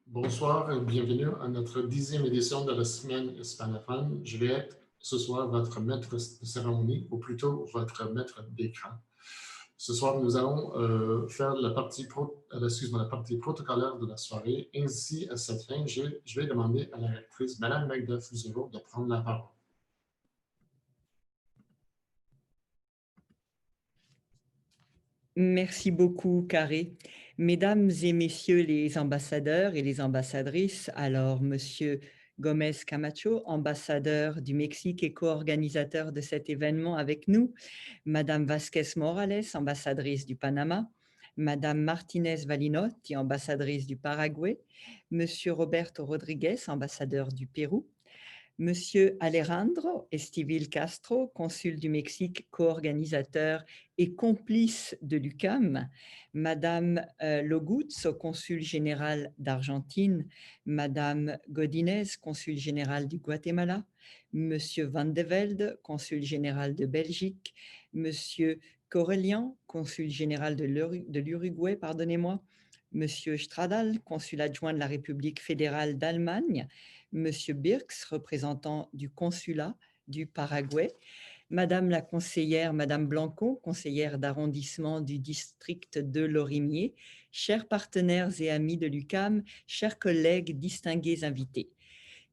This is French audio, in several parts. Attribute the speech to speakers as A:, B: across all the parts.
A: Bonsoir et bienvenue à notre 10e édition de la semaine hispanophone. Je vais être ce soir votre maître de cérémonie, ou plutôt votre maître d'écran. Ce soir, nous allons faire la partie protocolaire de la soirée. Ainsi, à cette fin, je vais demander à la rectrice, Mme Magda Fusero, de prendre la parole.
B: Merci beaucoup, Carré. Mesdames et messieurs les ambassadeurs et les ambassadrices, alors Monsieur Gomez Camacho, ambassadeur du Mexique et co-organisateur de cet événement avec nous, Madame Vasquez Morales, ambassadrice du Panama, Madame Martinez Valinotti, ambassadrice du Paraguay, Monsieur Roberto Rodriguez, ambassadeur du Pérou, Monsieur Alejandro Estivil Castro, consul du Mexique, co-organisateur et complice de l'UQAM, Madame Logutz, consul général d'Argentine, Madame Godinez, consul général du Guatemala, Monsieur Van de Velde, consul général de Belgique, Monsieur Corelian, consul général de l'Uruguay, pardonnez-moi, Monsieur Stradal, consul adjoint de la République fédérale d'Allemagne, Monsieur Birks, représentant du consulat du Paraguay, Madame la conseillère, Madame Blanco, conseillère d'arrondissement du district de Lorimier, chers partenaires et amis de l'UQAM, chers collègues, distingués invités.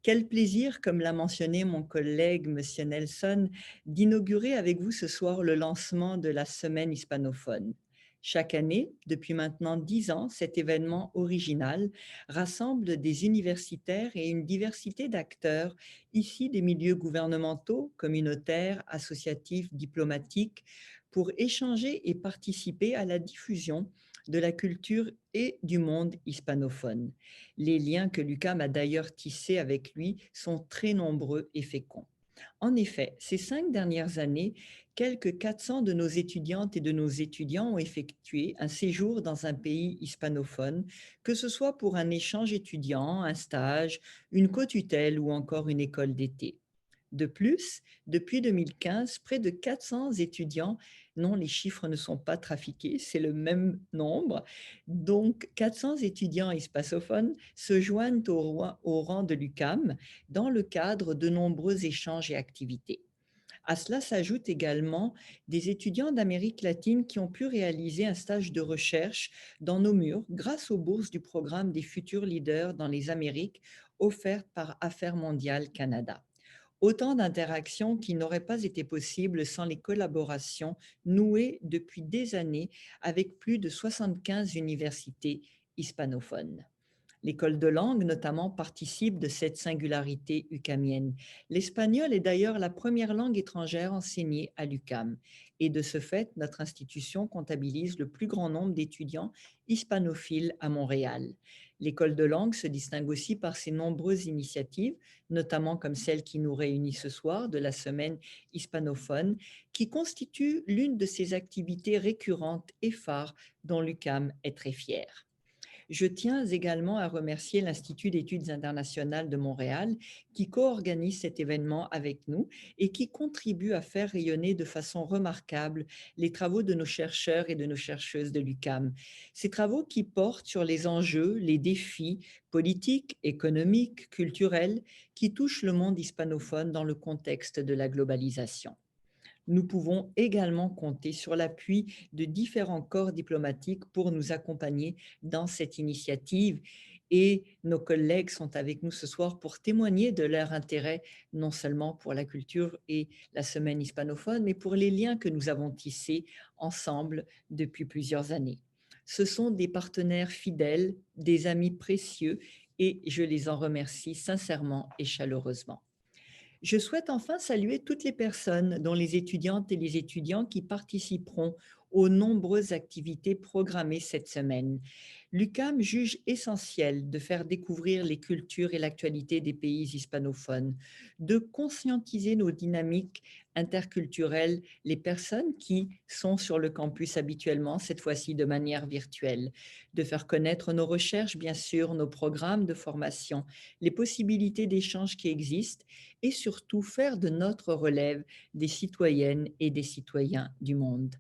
B: Quel plaisir, comme l'a mentionné mon collègue Monsieur Nelson, d'inaugurer avec vous ce soir le lancement de la semaine hispanophone. Chaque année, depuis maintenant 10 ans, cet événement original rassemble des universitaires et une diversité d'acteurs issus des milieux gouvernementaux, communautaires, associatifs, diplomatiques, pour échanger et participer à la diffusion de la culture et du monde hispanophone. Les liens que l'UQAM a d'ailleurs tissés avec lui sont très nombreux et féconds. En effet, ces 5 dernières années, quelques 400 de nos étudiantes et de nos étudiants ont effectué un séjour dans un pays hispanophone, que ce soit pour un échange étudiant, un stage, une co-tutelle ou encore une école d'été. De plus, depuis 2015, près de 400 étudiants, non, les chiffres ne sont pas trafiqués, c'est le même nombre, donc 400 étudiants hispasophones se joignent au rang de l'UQAM dans le cadre de nombreux échanges et activités. À cela s'ajoutent également des étudiants d'Amérique latine qui ont pu réaliser un stage de recherche dans nos murs grâce aux bourses du programme des futurs leaders dans les Amériques offertes par Affaires mondiales Canada. Autant d'interactions qui n'auraient pas été possibles sans les collaborations nouées depuis des années avec plus de 75 universités hispanophones. L'école de langue, notamment, participe de cette singularité ucamienne. L'espagnol est d'ailleurs la première langue étrangère enseignée à l'UQAM. Et de ce fait, notre institution comptabilise le plus grand nombre d'étudiants hispanophiles à Montréal. L'école de langue se distingue aussi par ses nombreuses initiatives, notamment comme celle qui nous réunit ce soir de la semaine hispanophone, qui constitue l'une de ses activités récurrentes et phares dont l'UQAM est très fière. Je tiens également à remercier l'Institut d'études internationales de Montréal qui co-organise cet événement avec nous et qui contribue à faire rayonner de façon remarquable les travaux de nos chercheurs et de nos chercheuses de l'UQAM. Ces travaux qui portent sur les enjeux, les défis politiques, économiques, culturels qui touchent le monde hispanophone dans le contexte de la globalisation. Nous pouvons également compter sur l'appui de différents corps diplomatiques pour nous accompagner dans cette initiative et nos collègues sont avec nous ce soir pour témoigner de leur intérêt non seulement pour la culture et la semaine hispanophone, mais pour les liens que nous avons tissés ensemble depuis plusieurs années. Ce sont des partenaires fidèles, des amis précieux et je les en remercie sincèrement et chaleureusement. Je souhaite enfin saluer toutes les personnes, dont les étudiantes et les étudiants qui participeront aux nombreuses activités programmées cette semaine. L'UQAM juge essentiel de faire découvrir les cultures et l'actualité des pays hispanophones, de conscientiser nos dynamiques interculturelles, les personnes qui sont sur le campus habituellement, cette fois-ci de manière virtuelle, de faire connaître nos recherches, bien sûr, nos programmes de formation, les possibilités d'échange qui existent et surtout faire de notre relève des citoyennes et des citoyens du monde.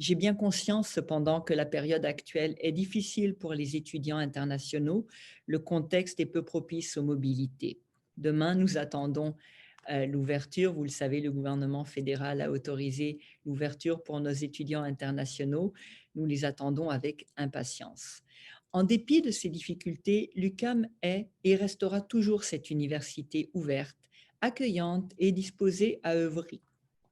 B: J'ai bien conscience cependant que la période actuelle est difficile pour les étudiants internationaux. Le contexte est peu propice aux mobilités. Demain, nous attendons l'ouverture. Vous le savez, le gouvernement fédéral a autorisé l'ouverture pour nos étudiants internationaux. Nous les attendons avec impatience. En dépit de ces difficultés, l'UQAM est et restera toujours cette université ouverte, accueillante et disposée à œuvrer,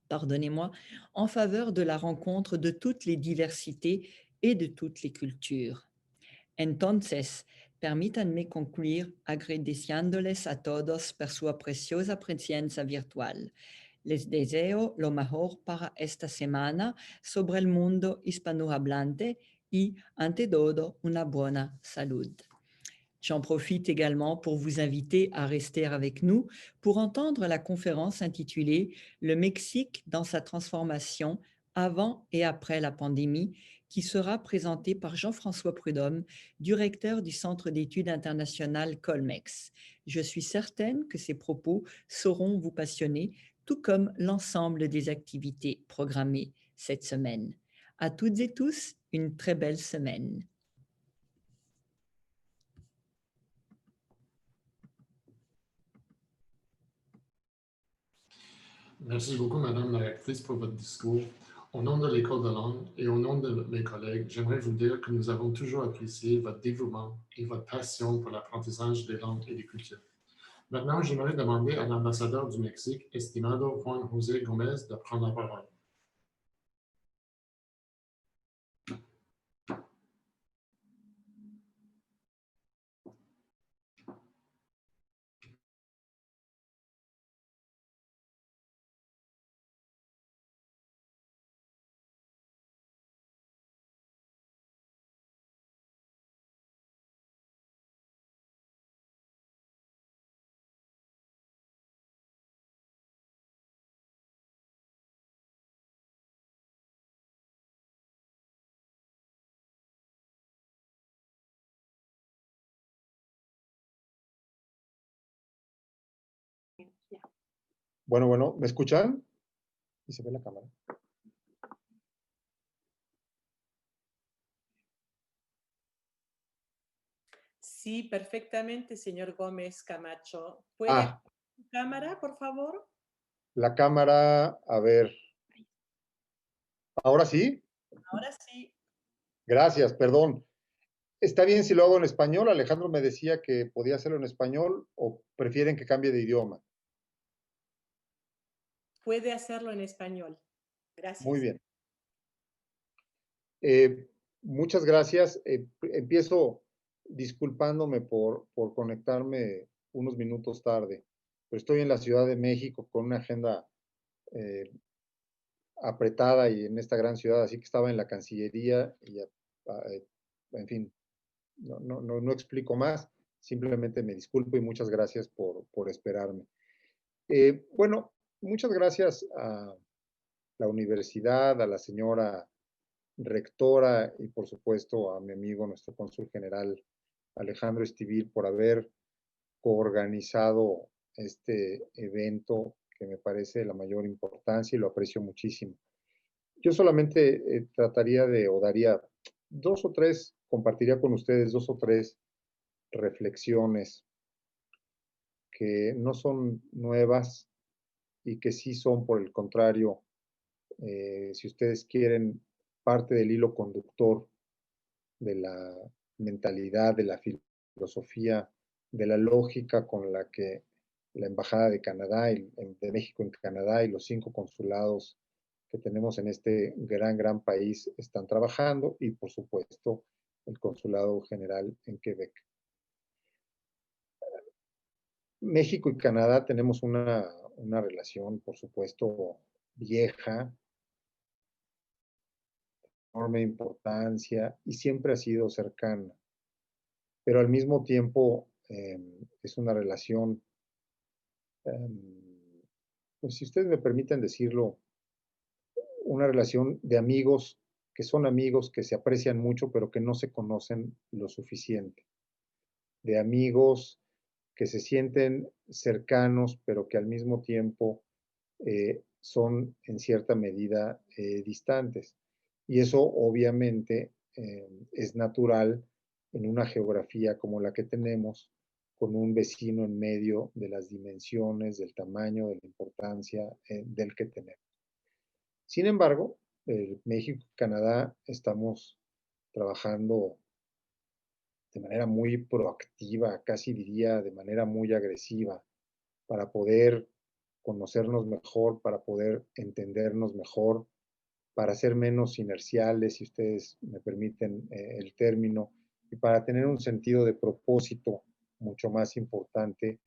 B: pardonnez-moi, en faveur de la rencontre de toutes les diversités et de toutes les cultures. Entonces, permítanme concluir agradeciéndoles a todos por su preciosa presencia virtual. Les deseo lo mejor para esta semana sobre el mundo hispanohablante y, ante todo, una buena salud. J'en profite également pour vous inviter à rester avec nous pour entendre la conférence intitulée Le Mexique dans sa transformation avant et après la pandémie, qui sera présentée par Jean-François Prudhomme, directeur du Centre d'études internationales Colmex. Je suis certaine que ces propos sauront vous passionner, tout comme l'ensemble des activités programmées cette semaine. À toutes et tous, une très belle semaine.
A: Merci beaucoup, Madame la rectrice, pour votre discours. Au nom de l'École de langue et au nom de mes collègues, j'aimerais vous dire que nous avons toujours apprécié votre dévouement et votre passion pour l'apprentissage des langues et des cultures. Maintenant, j'aimerais demander à l'ambassadeur du Mexique, estimado Juan José Gómez, de prendre la parole.
C: Bueno, ¿me escuchan? Y se ve la cámara.
D: Sí, perfectamente, señor Gómez Camacho. ¿Puede su cámara, por favor?
C: La cámara, a ver. ¿Ahora sí?
D: Ahora sí.
C: Gracias, perdón. ¿Está bien si lo hago en español? Alejandro me decía que podía hacerlo en español o prefieren que cambie de idioma.
D: Puede hacerlo en español. Gracias.
C: Muy bien. Muchas gracias. Empiezo disculpándome por conectarme unos minutos tarde, pero estoy en la Ciudad de México con una agenda apretada y en esta gran ciudad, así que estaba en la Cancillería y, en fin, no explico más, simplemente me disculpo y muchas gracias por esperarme. Bueno, muchas gracias a la universidad, a la señora rectora y por supuesto a mi amigo, nuestro cónsul general Alejandro Estivil, por haber coorganizado este evento que me parece de la mayor importancia y lo aprecio muchísimo. Yo solamente trataría de, o daría compartiría con ustedes dos o tres reflexiones que no son nuevas y que sí son, por el contrario, si ustedes quieren, parte del hilo conductor de la mentalidad, de la filosofía, de la lógica con la que la Embajada de Canadá, de México en Canadá y los 5 consulados que tenemos en este gran país están trabajando y, por supuesto, el Consulado General en Quebec. México y Canadá tenemos una relación, por supuesto, vieja, enorme importancia y siempre ha sido cercana, pero al mismo tiempo es una relación, pues si ustedes me permiten decirlo, una relación de amigos que son amigos que se aprecian mucho, pero que no se conocen lo suficiente, de amigos que se sienten cercanos, pero que al mismo tiempo son en cierta medida distantes. Y eso obviamente es natural en una geografía como la que tenemos, con un vecino en medio de las dimensiones, del tamaño, de la importancia del que tenemos. Sin embargo, México y Canadá estamos trabajando de manera muy proactiva, casi diría de manera muy agresiva, para poder conocernos mejor, para poder entendernos mejor, para ser menos inerciales, si ustedes me permiten el término, y para tener un sentido de propósito mucho más importante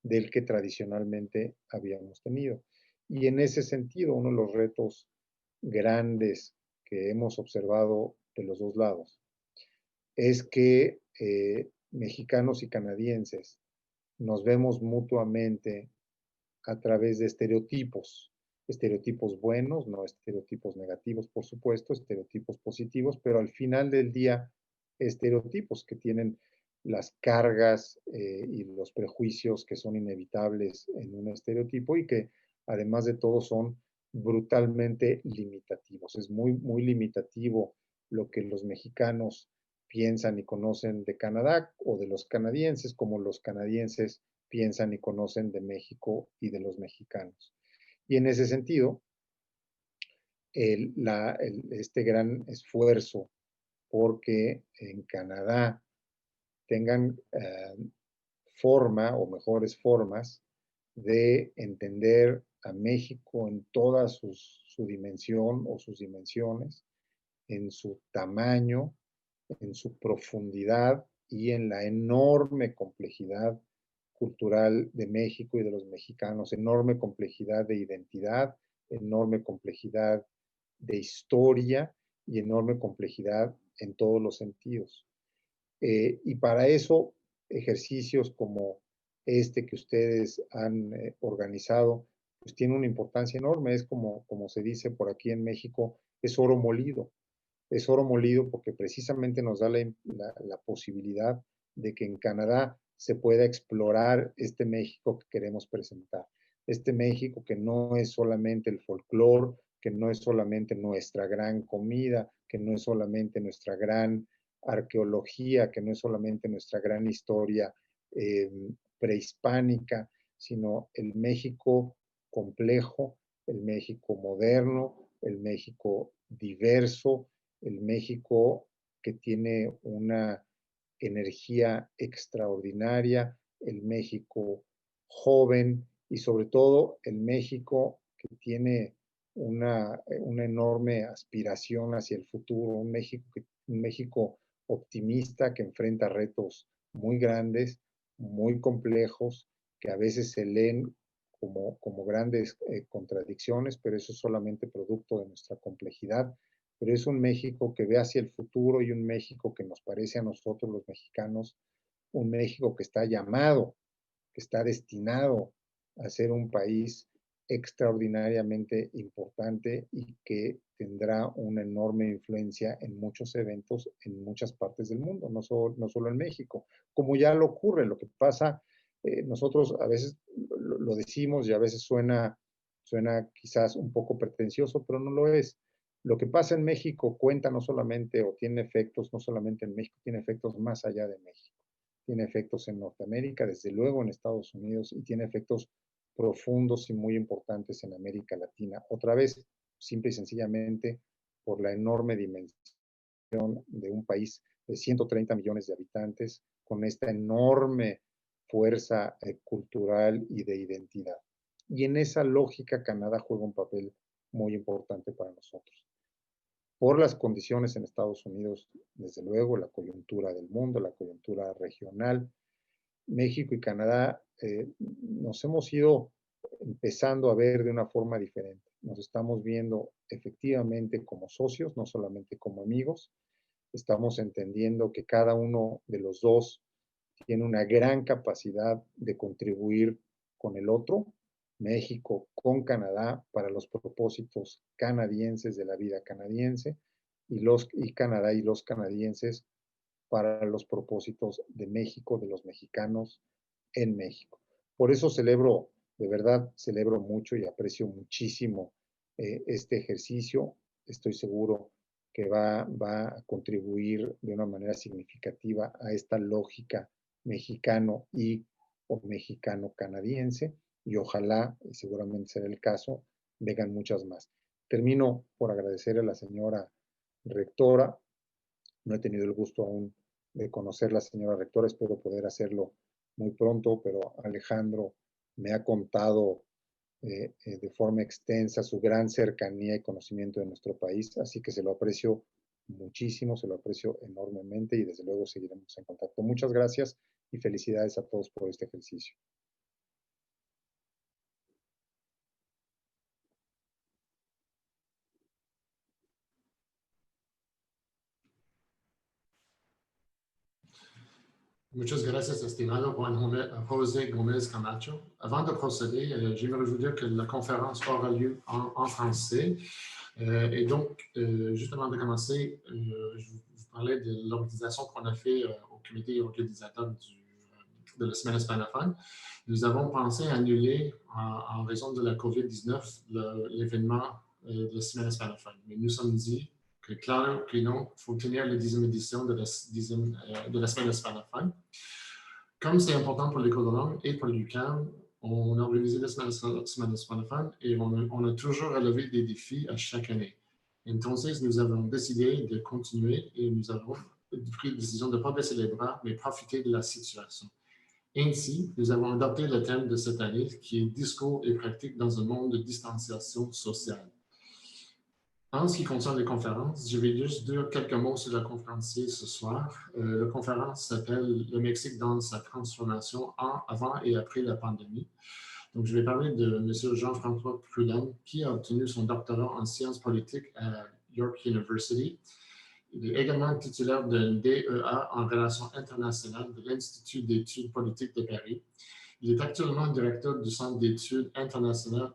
C: del que tradicionalmente habíamos tenido. Y en ese sentido, uno de los retos grandes que hemos observado de los dos lados es que mexicanos y canadienses nos vemos mutuamente a través de estereotipos, estereotipos buenos, no estereotipos negativos, por supuesto, estereotipos positivos, pero al final del día, estereotipos que tienen las cargas y los prejuicios que son inevitables en un estereotipo y que además de todo son brutalmente limitativos. Es muy, muy limitativo lo que los mexicanos piensan y conocen de Canadá o de los canadienses, como los canadienses piensan y conocen de México y de los mexicanos. Y en ese sentido, este gran esfuerzo porque en Canadá tengan forma o mejores formas de entender a México en toda su dimensión o sus dimensiones, en su tamaño, en su profundidad y en la enorme complejidad cultural de México y de los mexicanos, enorme complejidad de identidad, enorme complejidad de historia y enorme complejidad en todos los sentidos. Y para eso, ejercicios como este que ustedes han organizado, pues tiene una importancia enorme. Es como se dice por aquí en México, es oro molido. Es oro molido porque precisamente nos da la posibilidad de que en Canadá se pueda explorar este México que queremos presentar. Este México que no es solamente el folclore, que no es solamente nuestra gran comida, que no es solamente nuestra gran arqueología, que no es solamente nuestra gran historia prehispánica, sino el México complejo, el México moderno, el México diverso, el México que tiene una energía extraordinaria, el México joven y sobre todo el México que tiene una enorme aspiración hacia el futuro, un México optimista que enfrenta retos muy grandes, muy complejos, que a veces se leen como grandes contradicciones, pero eso es solamente producto de nuestra complejidad. Pero es un México que ve hacia el futuro y un México que nos parece a nosotros los mexicanos, un México que está llamado, que está destinado a ser un país extraordinariamente importante y que tendrá una enorme influencia en muchos eventos en muchas partes del mundo, no solo en México, como ya lo ocurre. Lo que pasa, nosotros a veces lo decimos y a veces suena quizás un poco pretencioso, pero no lo es. Lo que pasa en México cuenta no solamente o tiene efectos, no solamente en México, tiene efectos más allá de México. Tiene efectos en Norteamérica, desde luego en Estados Unidos, y tiene efectos profundos y muy importantes en América Latina. Otra vez, simple y sencillamente, por la enorme dimensión de un país de 130 millones de habitantes, con esta enorme fuerza cultural y de identidad. Y en esa lógica, Canadá juega un papel muy importante para nosotros. Por las condiciones en Estados Unidos, desde luego, la coyuntura del mundo, la coyuntura regional, México y Canadá nos hemos ido empezando a ver de una forma diferente. Nos estamos viendo efectivamente como socios, no solamente como amigos. Estamos entendiendo que cada uno de los dos tiene una gran capacidad de contribuir con el otro, México con Canadá para los propósitos canadienses de la vida canadiense y Canadá y los canadienses para los propósitos de México, de los mexicanos en México. Por eso celebro, de verdad, celebro mucho y aprecio muchísimo este ejercicio. Estoy seguro que va a contribuir de una manera significativa a esta lógica mexicano o mexicano-canadiense, y ojalá, y seguramente será el caso, vengan muchas más. Termino por agradecer a la señora rectora. No he tenido el gusto aún de conocer a la señora rectora, espero poder hacerlo muy pronto, pero Alejandro me ha contado de forma extensa su gran cercanía y conocimiento de nuestro país, así que se lo aprecio muchísimo, se lo aprecio enormemente y desde luego seguiremos en contacto. Muchas gracias y felicidades a todos por este ejercicio.
A: Muchas gracias, estimado Juan José Gómez Camacho. Avant de procéder, j'aimerais vous dire que la conférence aura lieu en français. Et donc, juste avant de commencer, je vous parlais de l'organisation qu'on a fait au comité organisateur de la semaine hispanophone. Nous avons pensé annuler, en raison de la COVID-19, l'événement de la semaine hispanophone. Mais nous sommes dit que clair que non, il faut tenir la 10e édition de la semaine hispanophone. Comme c'est important pour l'École de langue et pour l'UQAM, on a organisé la semaine hispanophone et on a toujours relevé des défis à chaque année. Entonces, nous avons décidé de continuer et nous avons pris la décision de ne pas baisser les bras, mais profiter de la situation. Ainsi, nous avons adopté le thème de cette année qui est « Discours et pratique dans un monde de distanciation sociale ». En ce qui concerne les conférences, je vais juste dire quelques mots sur la conférencier ce soir. La conférence s'appelle « Le Mexique dans sa transformation avant et après la pandémie ». Donc, je vais parler de M. Jean-François Prudhomme, qui a obtenu son doctorat en sciences politiques à York University. Il est également titulaire d'un DEA en relations internationales de l'Institut d'études politiques de Paris. Il est actuellement directeur du Centre d'études internationales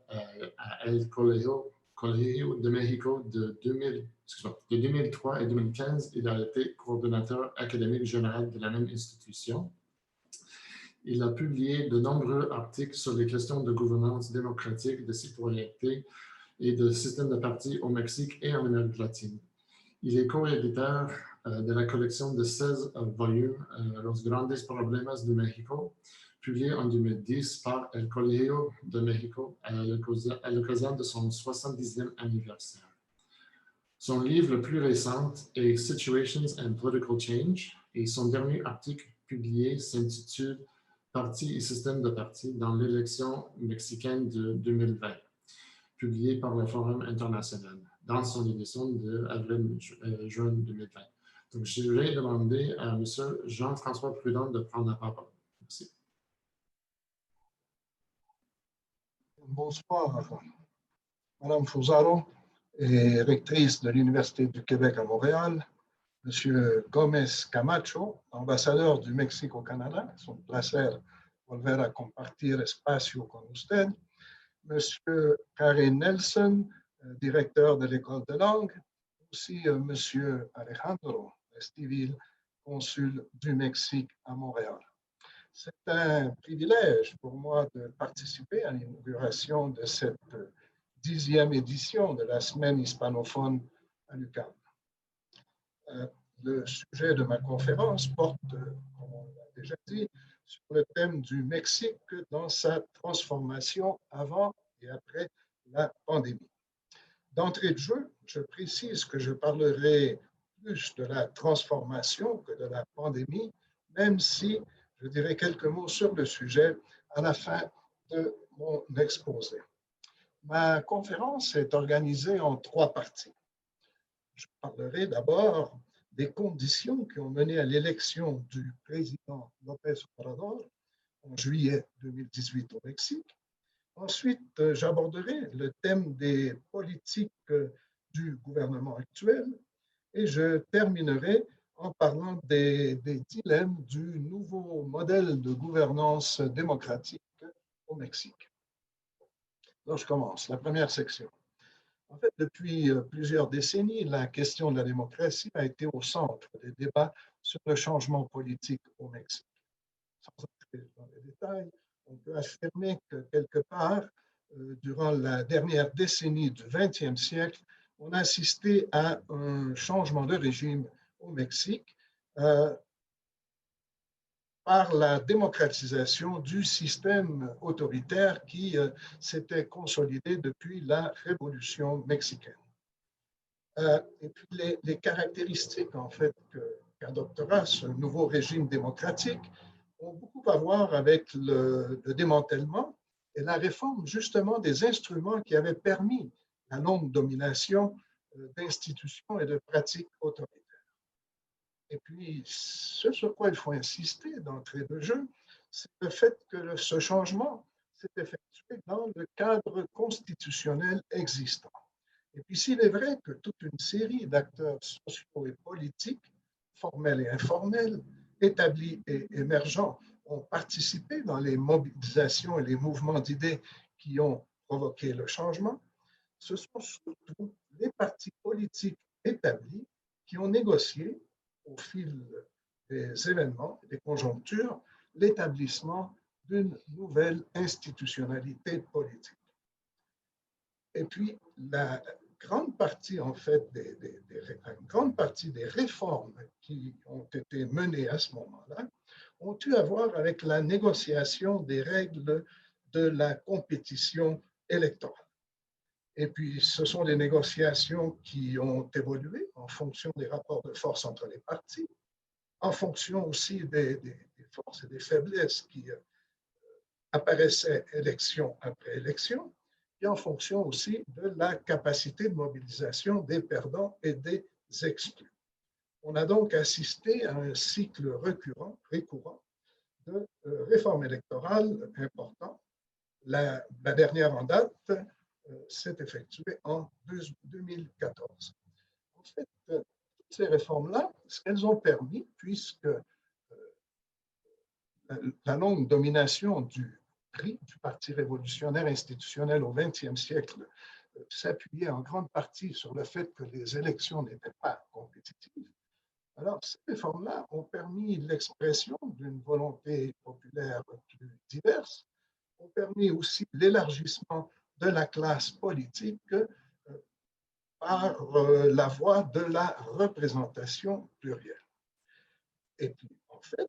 A: à El Colegio de Mexico de 2003 et 2015. Il a été coordonnateur académique général de la même institution. Il a publié de nombreux articles sur les questions de gouvernance démocratique, de citoyenneté et de système de partis au Mexique et en Amérique latine. Il est co-éditeur de la collection de 16 volumes Los Grandes Problemas de México, publié en 2010 par El Colegio de México à l'occasion de son 70e anniversaire. Son livre le plus récent est Situations and Political Change et son dernier article publié s'intitule Partis et système de partis dans l'élection mexicaine de 2020, publié par le Forum international dans son édition de avril-juin 2020. Donc, je vais demander à M. Jean-François Prudhomme de prendre la parole. Merci.
E: Bonsoir, Madame Fusaro, rectrice de l'Université du Québec à Montréal, Monsieur Gómez Camacho, ambassador du Mexique au Canada, es un placer volver a compartir espacio con usted, Monsieur Karen Nelson, directeur de l'École de langue, aussi Monsieur Alejandro Estivil, consul du Mexique à Montréal. C'est un privilège pour moi de participer à l'inauguration de cette 10e édition de la semaine hispanophone à l'UQAM. Le sujet de ma conférence porte, comme on l'a déjà dit, sur le thème du Mexique dans sa transformation avant et après la pandémie. D'entrée de jeu, je précise que je parlerai plus de la transformation que de la pandémie, même si je dirai quelques mots sur le sujet à la fin de mon exposé. Ma conférence est organisée en 3 parties. Je parlerai d'abord des conditions qui ont mené à l'élection du président López Obrador en juillet 2018 au Mexique. Ensuite, j'aborderai le thème des politiques du gouvernement actuel et je terminerai en parlant des dilemmes du nouveau modèle de gouvernance démocratique au Mexique. Donc, je commence. La première section. En fait, depuis plusieurs décennies, la question de la démocratie a été au centre des débats sur le changement politique au Mexique. Sans entrer dans les détails, on peut affirmer que quelque part, durant la dernière décennie du XXe siècle, on a assisté à un changement de régime au Mexique par la démocratisation du système autoritaire qui s'était consolidé depuis la Révolution mexicaine. Et puis les caractéristiques en fait qu'adoptera ce nouveau régime démocratique ont beaucoup à voir avec le démantèlement et la réforme justement des instruments qui avaient permis la longue domination d'institutions et de pratiques autoritaires. Et puis, ce sur quoi il faut insister d'entrée de jeu, c'est le fait que ce changement s'est effectué dans le cadre constitutionnel existant. Et puis, s'il est vrai que toute une série d'acteurs sociaux et politiques, formels et informels, établis et émergents, ont participé dans les mobilisations et les mouvements d'idées qui ont provoqué le changement, ce sont surtout les partis politiques établis qui ont négocié au fil des événements et des conjonctures l'établissement d'une nouvelle institutionnalité politique. Et puis, la grande partie, en fait, une grande partie des réformes qui ont été menées à ce moment-là ont eu à voir avec la négociation des règles de la compétition électorale. Et puis, ce sont des négociations qui ont évolué en fonction des rapports de force entre les partis, en fonction aussi des forces et des faiblesses qui apparaissaient élection après élection, et en fonction aussi de la capacité de mobilisation des perdants et des exclus. On a donc assisté à un cycle récurrent de réformes électorales importantes. La dernière en date s'est effectuée en 2014. En fait, toutes ces réformes-là, ce qu'elles ont permis, puisque la longue domination du Parti révolutionnaire institutionnel au XXe siècle s'appuyait en grande partie sur le fait que les élections n'étaient pas compétitives. Alors, ces réformes-là ont permis l'expression d'une volonté populaire plus diverse, ont permis aussi l'élargissement de la classe politique par la voie de la représentation plurielle. Et puis, en fait,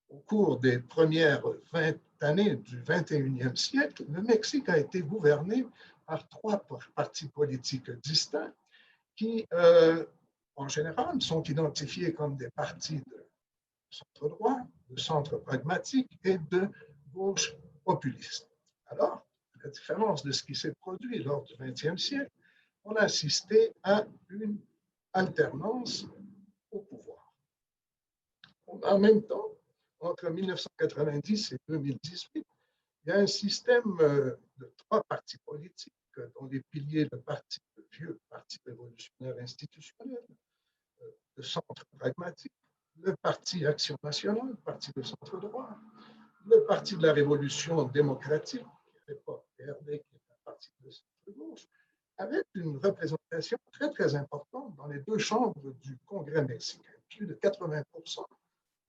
E: au cours des premières 20 années du 21e siècle, le Mexique a été gouverné par 3 partis politiques distincts qui, en général, sont identifiés comme des partis de centre droit, de centre pragmatique et de gauche populiste. Alors, à la différence de ce qui s'est produit lors du XXe siècle, on a assisté à une alternance au pouvoir. En même temps, entre 1990 et 2018, il y a un système de 3 partis politiques, dont les piliers, le vieux Parti révolutionnaire institutionnel, le centre pragmatique, le Parti Action nationale, le Parti de centre droit, le Parti de la Révolution démocratique, qui à l'époque PRD, qui est un parti de centre gauche, avec une représentation très, très importante dans les 2 chambres du Congrès mexicain. Plus de 80%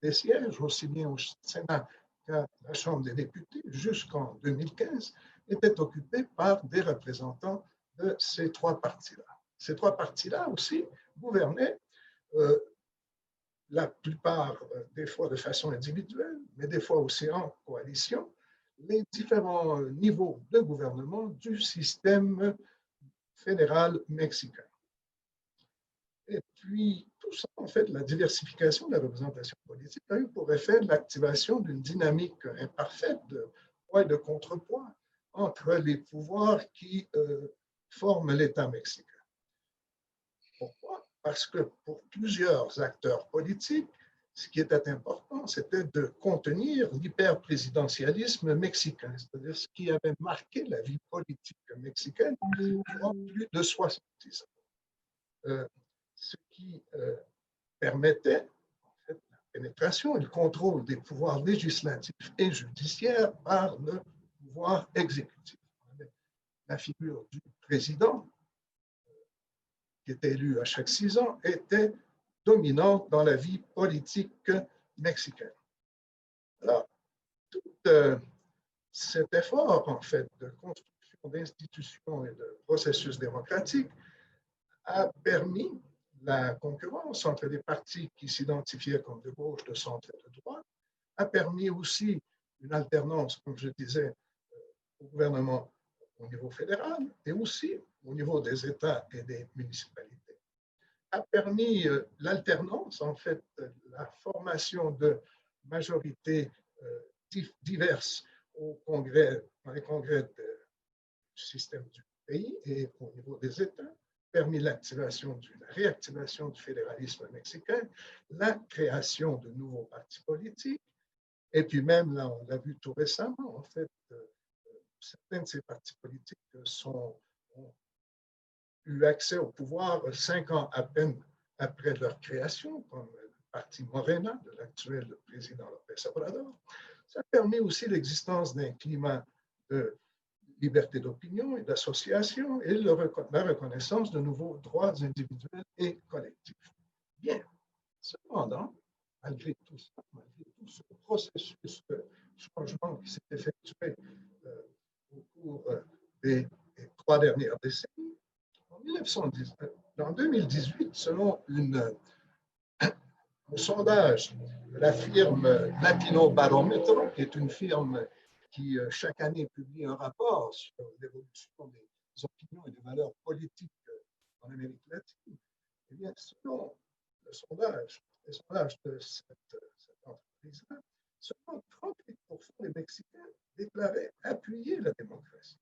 E: des sièges, aussi bien au Sénat qu'à la Chambre des députés, jusqu'en 2015, étaient occupés par des représentants de ces 3 partis-là. Ces 3 partis-là aussi gouvernaient la plupart des fois de façon individuelle, mais des fois aussi en coalition, les différents niveaux de gouvernement du système fédéral mexicain. Et puis, tout ça, en fait, la diversification de la représentation politique a eu pour effet l'activation d'une dynamique imparfaite de poids et de contrepoids entre les pouvoirs qui forment l'État mexicain. Pourquoi? Parce que pour plusieurs acteurs politiques, ce qui était important, c'était de contenir l'hyperprésidentialisme mexicain, c'est-à-dire ce qui avait marqué la vie politique mexicaine durant plus de 70 ans. Ce qui permettait en fait, la pénétration et le contrôle des pouvoirs législatifs et judiciaires par le pouvoir exécutif. La figure du président, qui était élu à chaque 6 ans, était dominante dans la vie politique mexicaine. Alors, tout cet effort, en fait, de construction d'institutions et de processus démocratiques a permis la concurrence entre les partis qui s'identifiaient comme de gauche, de centre et de droite, a permis aussi une alternance, comme je disais, au gouvernement au niveau fédéral et aussi au niveau des États et des municipalités, a permis l'alternance, en fait, la formation de majorités diverses au congrès, dans les congrès du système du pays et au niveau des États, permis la réactivation du fédéralisme mexicain, la création de nouveaux partis politiques, et puis même, là, on l'a vu tout récemment, en fait, certains de ces partis politiques ont eu accès au pouvoir 5 ans à peine après leur création, comme le parti Morena de l'actuel président López Obrador. Ça a permis aussi l'existence d'un climat de liberté d'opinion et d'association et la reconnaissance de nouveaux droits individuels et collectifs. Bien, cependant, malgré tout ça, malgré tout ce processus de changement qui s'est effectué au cours des 3 dernières décennies, en 2018, selon un sondage de la firme Latino Barometro, qui est une firme qui chaque année publie un rapport sur l'évolution des opinions et des valeurs politiques en Amérique latine, eh bien, selon les sondages de cette entreprise-là, seulement 38% des Mexicains déclaraient appuyer la démocratie.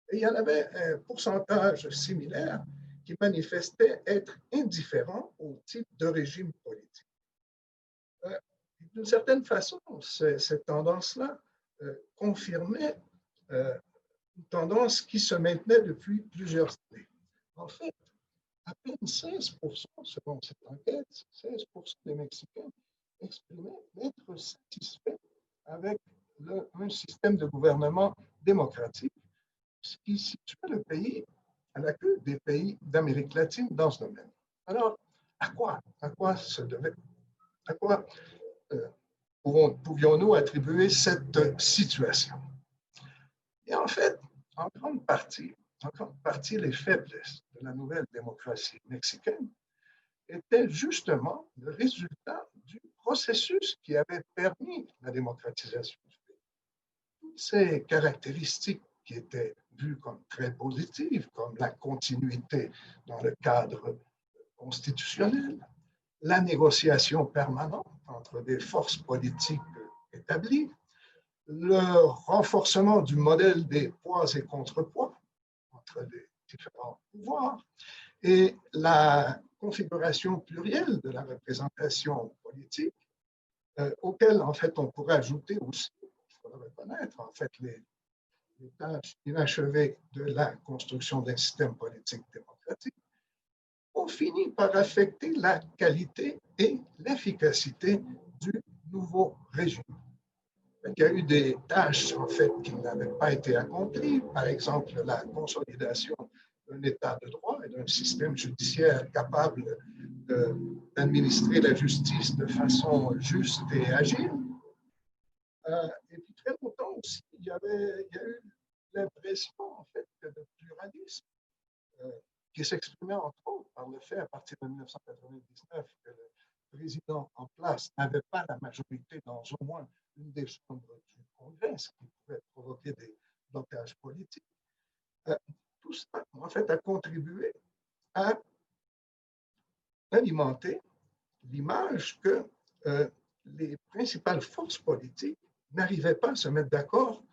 E: Et il y en avait un pourcentage similaire qui manifestait être indifférent au type de régime politique. D'une certaine façon, cette tendance-là confirmait une tendance qui se maintenait depuis plusieurs années. En fait, à peine 16%, selon cette enquête, 16% des Mexicains exprimaient être satisfaits avec un système de gouvernement démocratique, ce qui situait le pays à la queue des pays d'Amérique latine dans ce domaine. Alors, à quoi pouvions-nous attribuer cette situation? Et en fait, en grande partie, les faiblesses de la nouvelle démocratie mexicaine étaient justement le résultat du processus qui avait permis la démocratisation du pays. Toutes ces caractéristiques qui étaient vues comme très positives, comme la continuité dans le cadre constitutionnel, la négociation permanente entre des forces politiques établies, le renforcement du modèle des poids et contrepoids entre les différents pouvoirs et la configuration plurielle de la représentation politique, auquel, en fait, on pourrait ajouter aussi, il faut le reconnaître, en fait, les tâches inachevées de la construction d'un système politique démocratique, ont fini par affecter la qualité et l'efficacité du nouveau régime. Il y a eu des tâches, en fait, qui n'avaient pas été accomplies, par exemple la consolidation d'un état de droit et d'un système judiciaire capable d'administrer la justice de façon juste et agile. Et puis très longtemps aussi, il y a eu l'impression, en fait, que le pluralisme qui s'exprimait entre autres par le fait, à partir de 1999, que le président en place n'avait pas la majorité dans au moins une des chambres du Congrès, ce qui pouvait provoquer des blocages politiques. Tout ça, en fait, a contribué à alimenter l'image que les principales forces politiques n'arrivaient pas à se mettre d'accord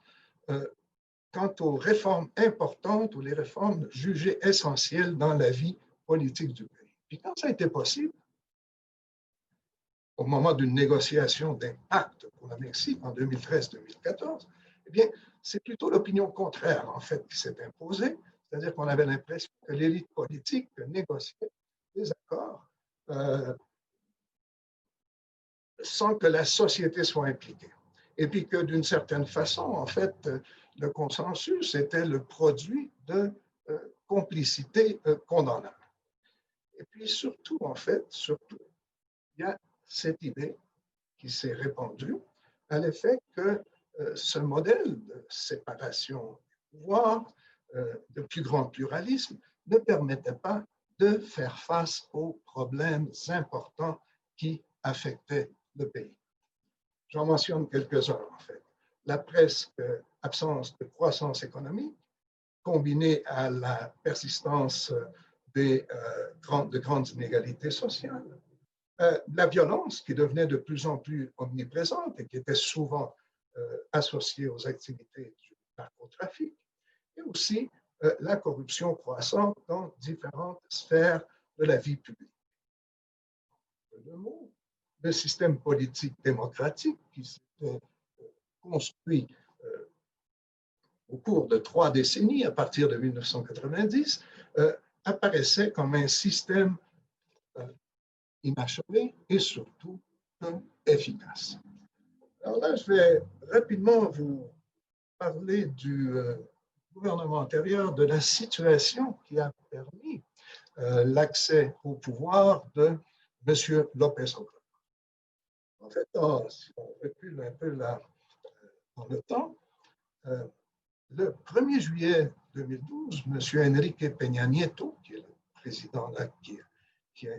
E: quant aux réformes importantes ou les réformes jugées essentielles dans la vie politique du pays. Puis quand ça a été possible, au moment d'une négociation d'un pacte pour le Mexique en 2013-2014, eh bien, c'est plutôt l'opinion contraire, en fait, qui s'est imposée, c'est-à-dire qu'on avait l'impression que l'élite politique négociait des accords sans que la société soit impliquée. Et puis que d'une certaine façon, en fait, le consensus était le produit de complicité condamnable. Et puis surtout, en fait, il y a cette idée qui s'est répandue à l'effet que ce modèle de séparation des pouvoirs, de plus grand pluralisme, ne permettait pas de faire face aux problèmes importants qui affectaient le pays. J'en mentionne quelques-uns, en fait. La presque absence de croissance économique, combinée à la persistance de grandes inégalités sociales, la violence qui devenait de plus en plus omniprésente et qui était souvent associée aux activités du narcotrafic, et aussi la corruption croissante dans différentes sphères de la vie publique. Le système politique démocratique qui s'était construit au cours de 3 décennies, à partir de 1990, apparaissait comme un système inachevé et surtout efficace. Alors là, je vais rapidement vous parler du gouvernement antérieur, de la situation qui a permis l'accès au pouvoir de M. López Obrador. En fait, si on recule un peu là dans le temps, le 1er juillet 2012, M. Enrique Peña Nieto, qui est le président là, qui a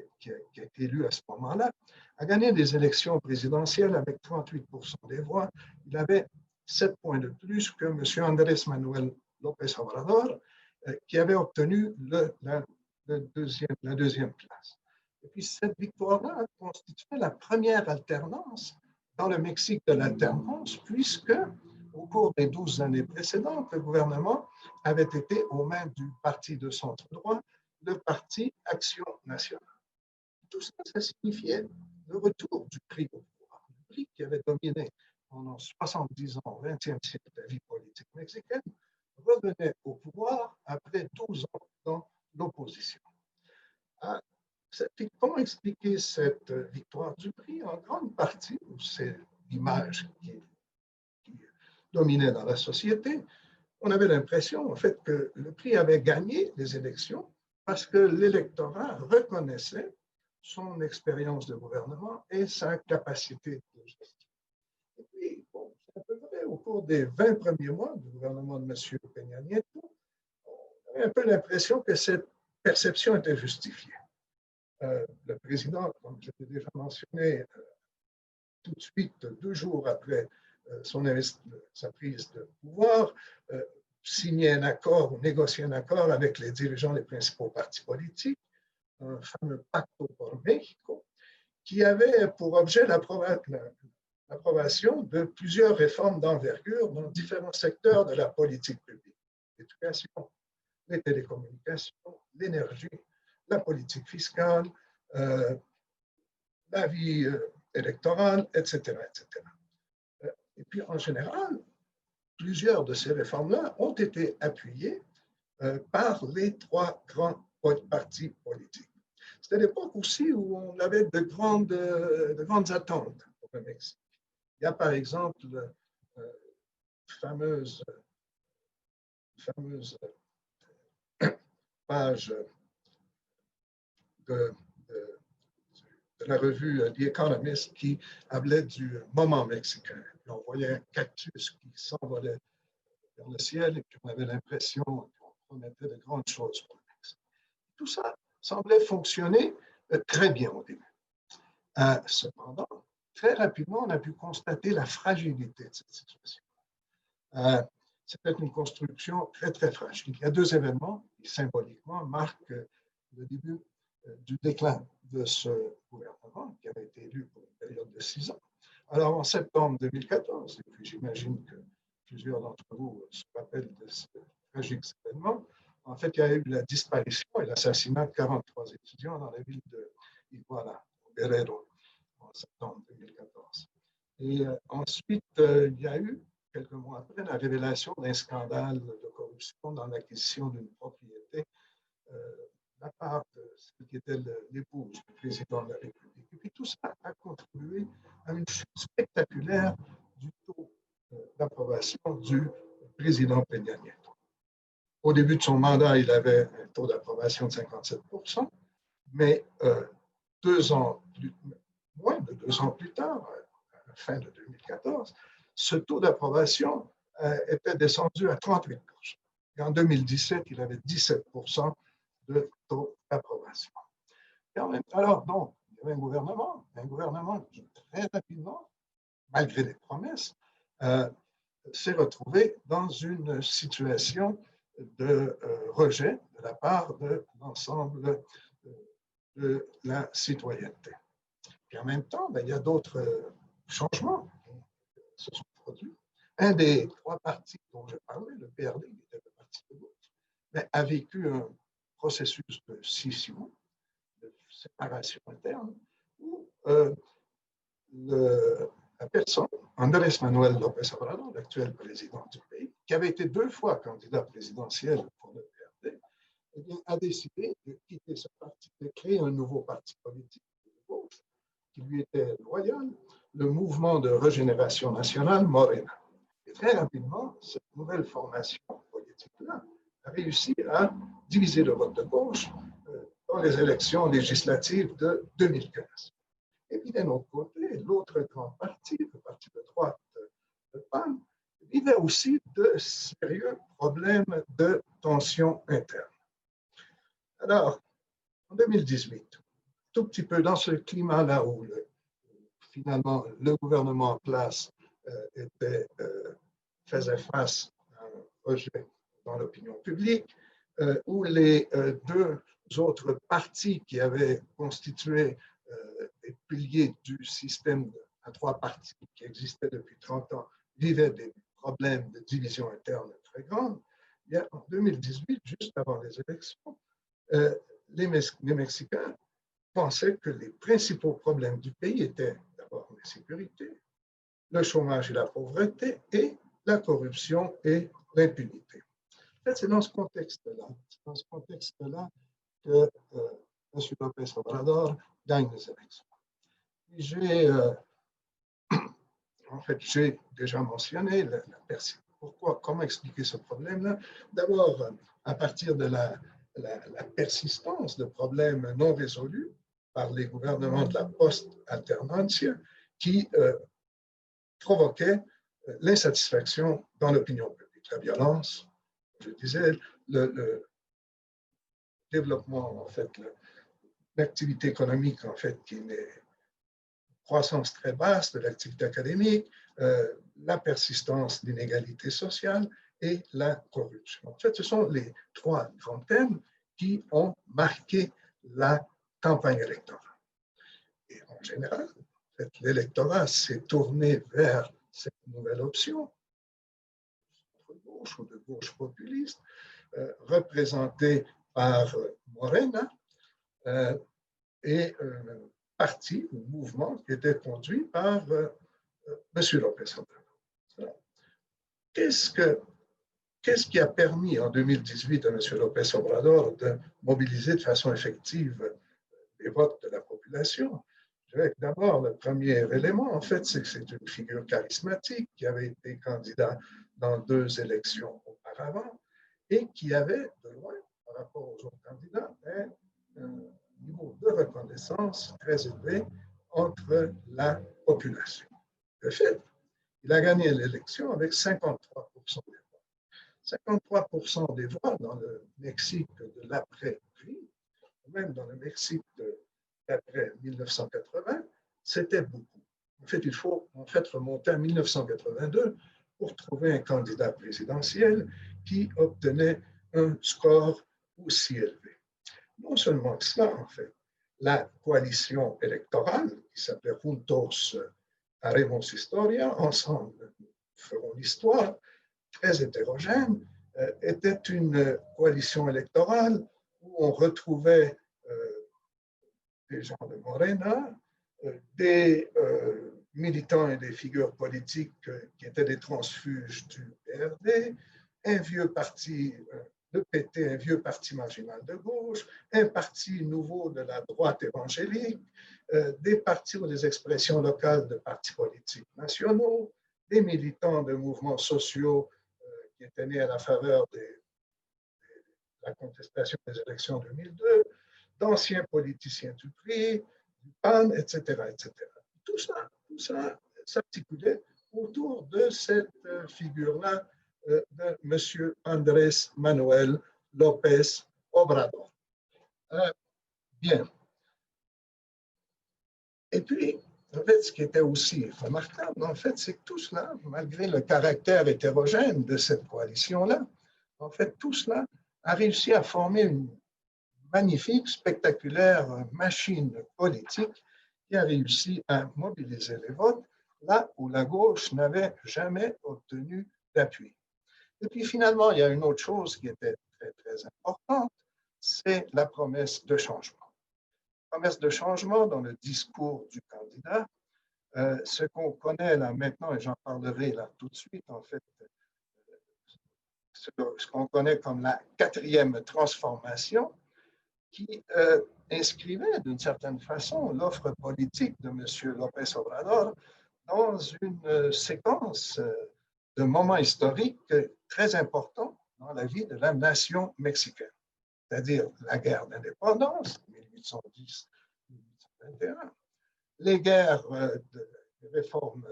E: été élu à ce moment-là, a gagné des élections présidentielles avec 38% des voix. Il avait 7 points de plus que M. Andrés Manuel López Obrador, qui avait obtenu la deuxième place. Et puis cette victoire-là a constitué la première alternance dans le Mexique de l'alternance, puisque au cours des 12 années précédentes, le gouvernement avait été aux mains du parti de centre-droit, le parti Action nationale. Tout ça, ça signifiait le retour du PRI au pouvoir. Le PRI qui avait dominé pendant 70 ans, au XXe siècle, la vie politique mexicaine, revenait au pouvoir après 12 ans dans l'opposition. Comment expliquer cette victoire du PRI? En grande partie, c'est l'image qui dominait dans la société, on avait l'impression en fait que le PRI avait gagné les élections parce que l'électorat reconnaissait son expérience de gouvernement et sa capacité de gestion. Et puis, bon, c'est à peu près au cours des 20 premiers mois du gouvernement de M. Peña Nieto, on avait un peu l'impression que cette perception était justifiée. Le président, comme je l'ai déjà mentionné, tout de suite, 2 jours après sa prise de pouvoir, signer un accord ou négocier un accord avec les dirigeants des principaux partis politiques, un fameux Pacto por México, qui avait pour objet l'approbation de plusieurs réformes d'envergure dans différents secteurs de la politique publique. L'éducation, les télécommunications, l'énergie, la politique fiscale, la vie électorale, etc., etc. Et puis, en général, plusieurs de ces réformes-là ont été appuyées par les 3 grands partis politiques. C'était l'époque aussi où on avait de grandes attentes pour le Mexique. Il y a par exemple fameuse page de la revue The Economist qui appelait du moment mexicain. Et on voyait un cactus qui s'envolait vers le ciel et puis on avait l'impression qu'on promettait de grandes choses pour le Mexique. Tout ça semblait fonctionner très bien au début. Cependant, très rapidement, on a pu constater la fragilité de cette situation. C'était une construction très, très fragile. Il y a 2 événements qui, symboliquement, marquent le début du déclin de ce gouvernement qui avait été élu pour une période de 6 ans. Alors, en septembre 2014, et puis j'imagine que plusieurs d'entre vous se rappellent de ce tragique événement, en fait, il y a eu la disparition et l'assassinat de 43 étudiants dans la ville de Iguala, au Guerrero, en septembre 2014. Et ensuite, il y a eu, quelques mois après, la révélation d'un scandale de corruption dans l'acquisition d'une propriété de la part de celle qui était l'épouse du président de la République. Et puis tout ça a contribué à une chute spectaculaire du taux d'approbation du président Peña Nieto. Au début de son mandat, il avait un taux d'approbation de 57%, mais moins de 2 ans plus tard, à la fin de 2014, ce taux d'approbation était descendu à 38%. Et en 2017, il avait 17% de taux d'approbation. transformation. Et alors, donc, il y avait un gouvernement qui très rapidement, malgré les promesses, s'est retrouvé dans une situation de rejet de la part de l'ensemble de la citoyenneté. Et en même temps, il y a d'autres changements qui se sont produits. Un des trois partis dont je parlais, le PRD, qui était le parti de gauche, a vécu un processus de scission, de séparation interne, où la personne, Andrés Manuel López Obrador, l'actuel président du pays, qui avait été 2 fois candidat présidentiel pour le PRD, eh bien, a décidé de quitter ce parti, de créer un nouveau parti politique de gauche qui lui était loyal, le mouvement de régénération nationale Morena. Et très rapidement, cette nouvelle formation politique-là a réussi à diviser le vote de gauche dans les élections législatives de 2015. Et puis d'un autre côté, l'autre grand parti, le parti de droite de PAN, vivait aussi de sérieux problèmes de tension interne. Alors, en 2018, tout petit peu dans ce climat-là où finalement le gouvernement en place faisait face à un rejet dans l'opinion publique, où les 2 autres partis qui avaient constitué les piliers du système à 3 partis qui existait depuis 30 ans vivaient des problèmes de division interne très grands. En 2018, juste avant les élections, les Mexicains pensaient que les principaux problèmes du pays étaient d'abord l'insécurité, le chômage et la pauvreté, et la corruption et l'impunité. En fait, c'est dans ce contexte-là que M. López Obrador gagne les élections. J'ai déjà mentionné la persistance. Comment expliquer ce problème-là? D'abord, à partir de la persistance de problèmes non résolus par les gouvernements de la post-alternancia qui provoquaient l'insatisfaction dans l'opinion publique. La violence, je disais, le développement, en fait, l'activité économique, en fait, qui est une croissance très basse de l'activité académique, la persistance d'inégalités sociales et la corruption. En fait, ce sont les 3 grands thèmes qui ont marqué la campagne électorale. Et en général, en fait, l'électorat s'est tourné vers cette nouvelle option, de gauche ou de gauche populiste, représentée par Morena, et parti ou mouvement qui était conduit par M. López Obrador. Qu'est-ce qui a permis en 2018 à M. López Obrador de mobiliser de façon effective les votes de la population? Je dirais que d'abord, le premier élément, en fait, c'est que c'est une figure charismatique qui avait été candidat dans 2 élections auparavant et qui avait, de loin, par rapport aux autres candidats, un niveau de reconnaissance très élevé entre la population. De fait, il a gagné l'élection avec 53% des voix. 53% des voix dans le Mexique de l'après-crise, même dans le Mexique d'après 1980, c'était beaucoup. En fait, il faut remonter à 1982 pour trouver un candidat présidentiel qui obtenait un score aussi élevé. Non seulement que cela, en fait, la coalition électorale, qui s'appelait Juntos Haremos Historia, ensemble ferons l'histoire, très hétérogène, était une coalition électorale où on retrouvait des gens de Morena, des militants et des figures politiques qui étaient des transfuges du PRD, un vieux parti de PT, un vieux parti marginal de gauche, un parti nouveau de la droite évangélique, des partis ou des expressions locales de partis politiques nationaux, des militants de mouvements sociaux qui étaient nés à la faveur de la contestation des élections 2002, d'anciens politiciens du PRI, du PAN, etc., etc. Tout ça s'articulait autour de cette figure-là de M. Andrés Manuel López Obrador. Bien. Et puis, en fait, ce qui était aussi remarquable, en fait, c'est que tout cela, malgré le caractère hétérogène de cette coalition-là, en fait, tout cela a réussi à former une magnifique, spectaculaire machine politique qui a réussi à mobiliser les votes là où la gauche n'avait jamais obtenu d'appui. Et puis finalement, il y a une autre chose qui était très, très importante, c'est la promesse de changement. Promesse de changement dans le discours du candidat. Ce qu'on connaît là maintenant, et j'en parlerai là tout de suite, en fait, ce qu'on connaît comme la 4e transformation, qui inscrivait d'une certaine façon l'offre politique de M. López Obrador dans une séquence de moments historiques très importants dans la vie de la nation mexicaine, c'est-à-dire la guerre d'indépendance, 1810-1821, les guerres de réforme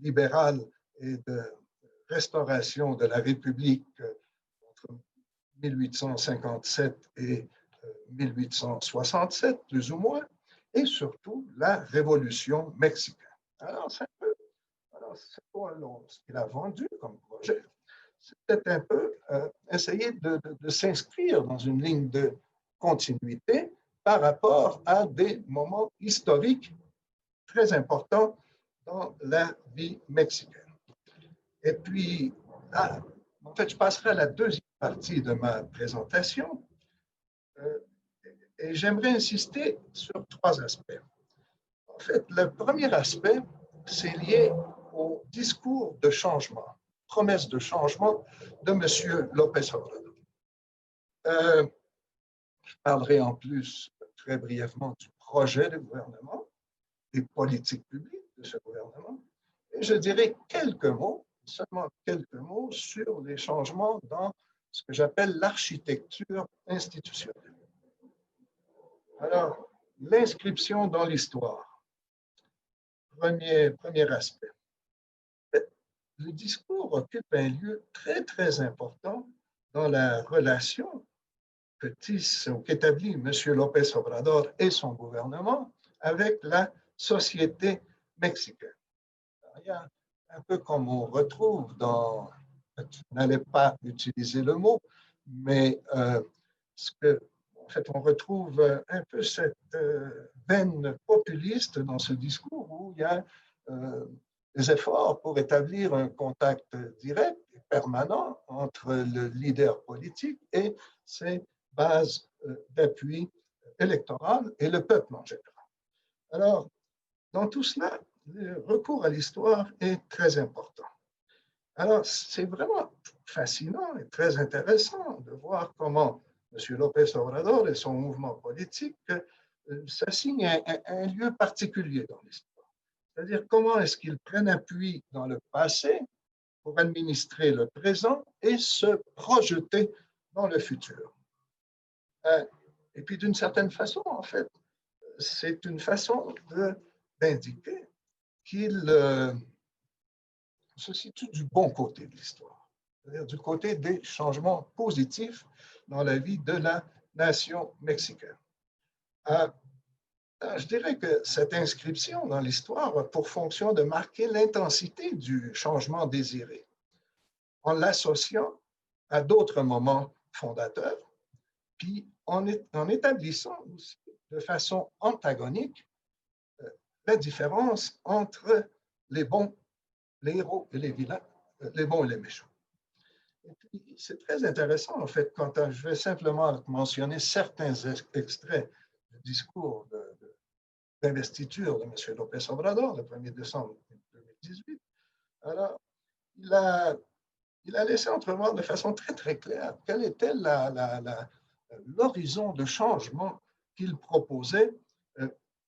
E: libérale et de restauration de la République entre 1857 et 1867, plus ou moins, et surtout la Révolution mexicaine. Alors, c'est un peu, ce qu'il a vendu comme projet, c'était un peu essayer de s'inscrire dans une ligne de continuité par rapport à des moments historiques très importants dans la vie mexicaine. Et puis, en fait, je passerai à la deuxième partie de ma présentation. Et j'aimerais insister sur 3 aspects. En fait, le premier aspect, c'est lié au discours de changement, promesse de changement de M. López Obrador. Je parlerai en plus très brièvement du projet de gouvernement, des politiques publiques de ce gouvernement, et je dirai quelques mots, seulement quelques mots, sur les changements dans ce que j'appelle l'architecture institutionnelle. Alors, l'inscription dans l'histoire, premier aspect. Le discours occupe un lieu très, très important dans la relation qu'établit M. López Obrador et son gouvernement avec la société mexicaine. Alors, il y a un peu comme on retrouve dans, je n'allais pas utiliser le mot, mais en fait, on retrouve un peu cette veine populiste dans ce discours où il y a des efforts pour établir un contact direct et permanent entre le leader politique et ses bases d'appui électoral et le peuple en général. Alors, dans tout cela, le recours à l'histoire est très important. Alors, c'est vraiment fascinant et très intéressant de voir comment M. López Obrador et son mouvement politique s'assignent un lieu particulier dans l'histoire. C'est-à-dire comment est-ce qu'ils prennent appui dans le passé pour administrer le présent et se projeter dans le futur. Et puis d'une certaine façon, en fait, c'est une façon d'indiquer qu'il se situe du bon côté de l'histoire, c'est-à-dire du côté des changements positifs dans la vie de la nation mexicaine. Je dirais que cette inscription dans l'histoire a pour fonction de marquer l'intensité du changement désiré, en l'associant à d'autres moments fondateurs, puis en établissant aussi de façon antagonique la différence entre les bons, les héros et les vilains, les bons et les méchants. Et puis, c'est très intéressant, en fait, quand je vais simplement mentionner certains extraits du discours d'investiture de M. López Obrador, le 1er décembre 2018. Alors, il a laissé entrevoir de façon très, très claire quel était l'horizon de changement qu'il proposait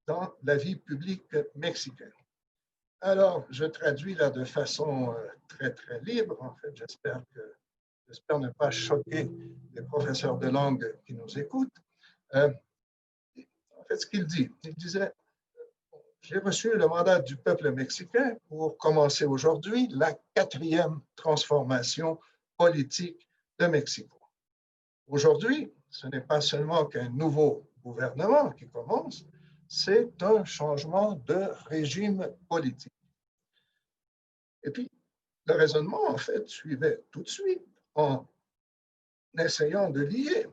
E: dans la vie publique mexicaine. Alors, je traduis là de façon très, très libre. En fait, j'espère ne pas choquer les professeurs de langue qui nous écoutent. En fait, ce qu'il dit, il disait: j'ai reçu le mandat du peuple mexicain pour commencer aujourd'hui la 4e transformation politique de Mexico. Aujourd'hui, ce n'est pas seulement qu'un nouveau gouvernement qui commence, c'est un changement de régime politique. Et puis, le raisonnement, en fait, suivait tout de suite en essayant de lier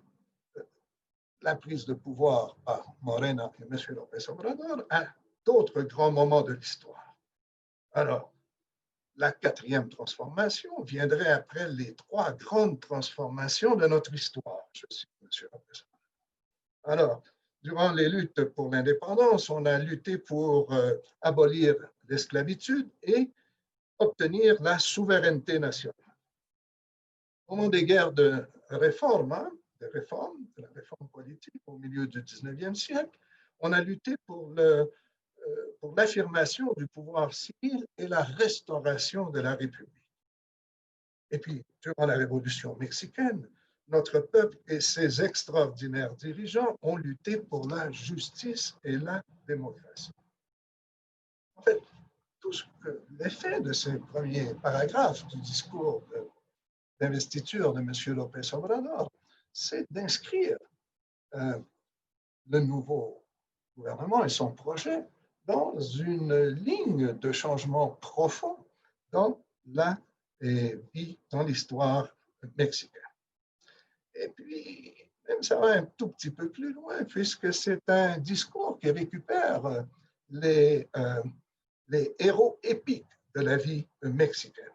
E: la prise de pouvoir par Morena et M. López Obrador à d'autres grands moments de l'histoire. Alors, la quatrième transformation viendrait après les trois grandes transformations de notre histoire, je cite M. López Obrador. Alors, durant les luttes pour l'indépendance, on a lutté pour abolir l'esclavitude et obtenir la souveraineté nationale. Au moment des guerres de réforme, de la réforme politique au milieu du 19e siècle, on a lutté pour l'affirmation du pouvoir civil et la restauration de la République. Et puis, durant la Révolution mexicaine, notre peuple et ses extraordinaires dirigeants ont lutté pour la justice et la démocratie. En fait, tout ce que l'effet de ces premiers paragraphes du discours d'investiture de M. López Obrador, c'est d'inscrire le nouveau gouvernement et son projet dans une ligne de changement profond dans la vie, dans l'histoire mexicaine. Et puis, même ça va un tout petit peu plus loin, puisque c'est un discours qui récupère les héros épiques de la vie mexicaine.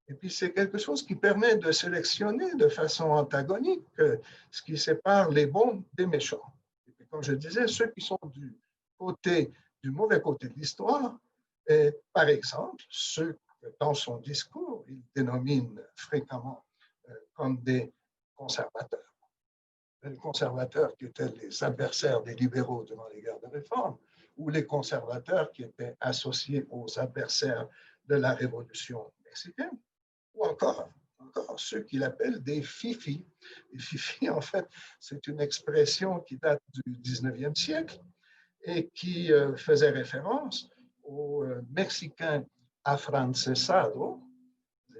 E: Et puis, c'est quelque chose qui permet de sélectionner de façon antagonique ce qui sépare les bons des méchants. Et puis, comme je disais, ceux qui sont du mauvais côté de l'histoire, par exemple, ceux que dans son discours, il dénomine fréquemment comme des conservateurs. Les conservateurs qui étaient les adversaires des libéraux durant les guerres de réforme, ou les conservateurs qui étaient associés aux adversaires de la Révolution mexicaine, ou encore ceux qu'il appelle des fifis. Les fifis, en fait, c'est une expression qui date du 19e siècle et qui faisait référence aux Mexicains afrancesados,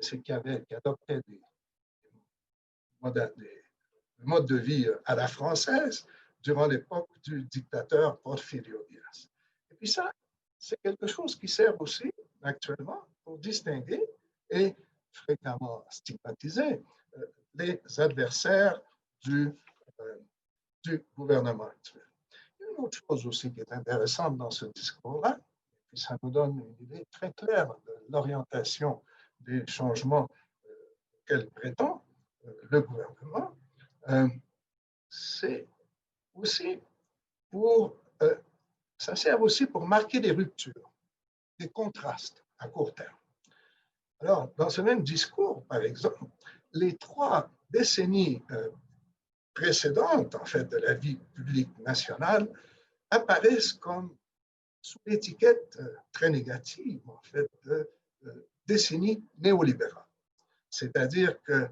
E: ceux qui adoptaient des modes de vie à la française durant l'époque du dictateur Porfirio Díaz. Et puis ça, c'est quelque chose qui sert aussi actuellement pour distinguer et fréquemment stigmatiser les adversaires du gouvernement actuel. Une autre chose aussi qui est intéressante dans ce discours-là, et ça nous donne une idée très claire de l'orientation des changements qu'elle prétend, le gouvernement, c'est aussi ça sert aussi pour marquer des ruptures, des contrastes à court terme. Alors, dans ce même discours, par exemple, les 3 décennies précédentes, en fait, de la vie publique nationale, apparaissent comme sous l'étiquette très négative, en fait, de décennie néolibérale. C'est-à-dire que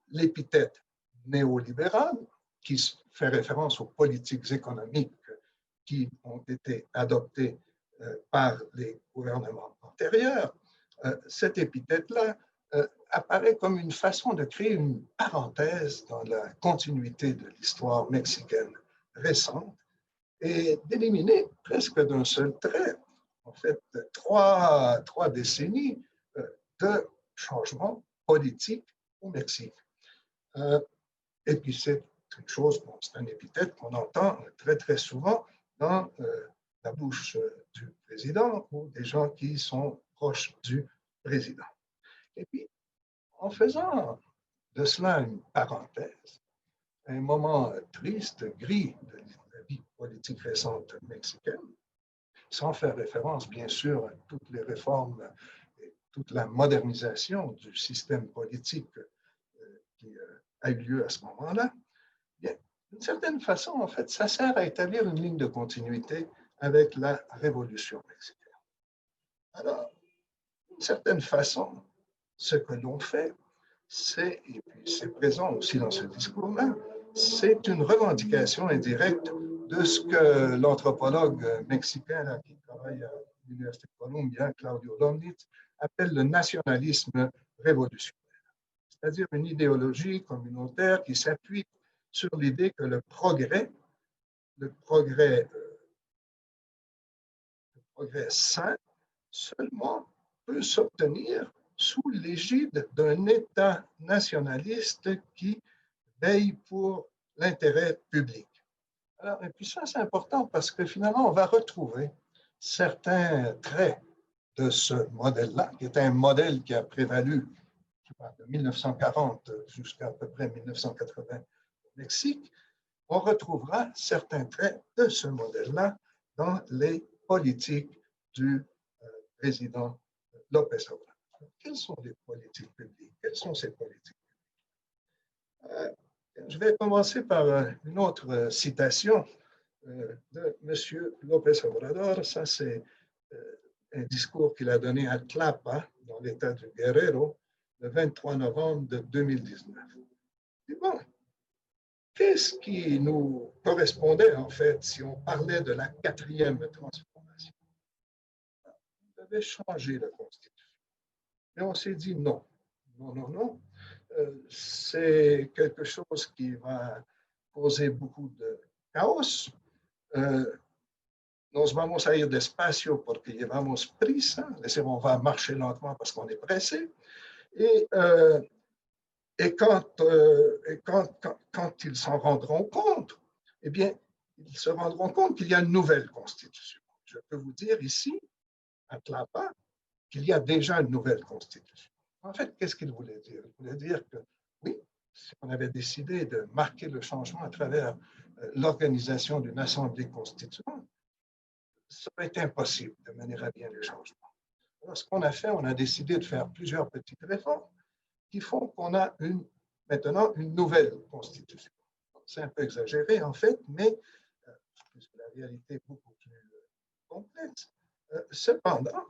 E: l'épithète néolibérale, qui fait référence aux politiques économiques qui ont été adoptées par les gouvernements antérieurs, cette épithète-là apparaît comme une façon de créer une parenthèse dans la continuité de l'histoire mexicaine récente et d'éliminer presque d'un seul trait, en fait, trois décennies de changements politiques au Mexique. Et puis c'est une chose, bon, c'est un épithète qu'on entend très très souvent dans la bouche du président ou des gens qui sont proches du président. Et puis, en faisant de cela une parenthèse, un moment triste, gris de la vie politique récente mexicaine, sans faire référence, bien sûr, à toutes les réformes et toute la modernisation du système politique qui a eu lieu à ce moment-là, d'une certaine façon, en fait, ça sert à établir une ligne de continuité avec la Révolution mexicaine. Alors, d'une certaine façon, ce que l'on fait, c'est, et puis c'est présent aussi dans ce discours-là, c'est une revendication indirecte de ce que l'anthropologue mexicain là, qui travaille à l'Université de Columbia, Claudio Lomnitz, appelle le nationalisme révolutionnaire. C'est-à-dire une idéologie communautaire qui s'appuie sur l'idée que le progrès le progrès sain seulement peut s'obtenir sous l'égide d'un État nationaliste qui veille pour l'intérêt public. Alors, et puis ça, c'est important parce que finalement, on va retrouver certains traits de ce modèle-là, qui est un modèle qui a prévalu de 1940 jusqu'à peu près 1980 au Mexique. On retrouvera certains traits de ce modèle-là dans les politiques du président López Obrador. Quelles sont les politiques publiques? Quelles sont ces politiques publiques? Je vais commencer par une autre citation de M. López Obrador. Ça, c'est un discours qu'il a donné à Tlapa, dans l'État du Guerrero, le 23 novembre de 2019. Et bon, qu'est-ce qui nous correspondait, en fait, si on parlait de la 4e transformation? On devait changer la Constitution. Mais on s'est dit non, non. C'est quelque chose qui va causer beaucoup de caos. Nos vamos a ir despacio porque llevamos prisa. On va marcher lentement parce qu'on est pressé. Et quand ils s'en rendront compte, eh bien, ils se rendront compte qu'il y a une nouvelle constitution. Je peux vous dire ici, à Tlapa, qu'il y a déjà une nouvelle constitution. En fait, qu'est-ce qu'il voulait dire? Il voulait dire que, oui, si on avait décidé de marquer le changement à travers l'organisation d'une assemblée constituante, ça aurait été impossible de mener à bien les changements. Alors, ce qu'on a fait, on a décidé de faire plusieurs petites réformes qui font qu'on a maintenant une nouvelle constitution. C'est un peu exagéré, en fait, mais la réalité est beaucoup plus complexe. Cependant,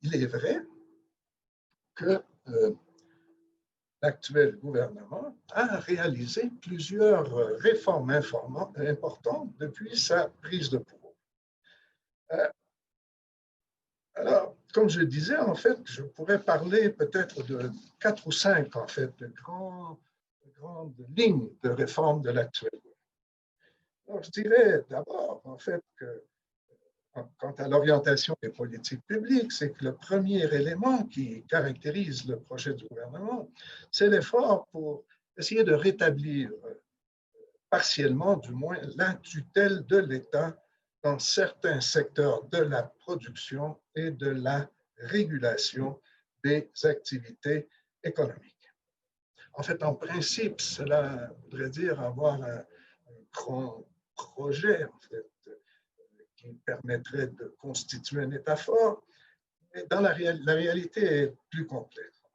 E: il est vrai que l'actuel gouvernement a réalisé plusieurs réformes importantes depuis sa prise de pouvoir. Alors, comme je disais, en fait, je pourrais parler peut-être de 4 ou 5, en fait, de grandes lignes de réforme de l'actuel gouvernement. Alors, je dirais d'abord, en fait, que quant à l'orientation des politiques publiques, c'est que le premier élément qui caractérise le projet du gouvernement, c'est l'effort pour essayer de rétablir partiellement, du moins, la tutelle de l'État dans certains secteurs de la production et de la régulation des activités économiques. En fait, en principe, cela voudrait dire avoir un grand projet, en fait, qui permettrait de constituer un État fort, mais dans la réalité est plus complexe. En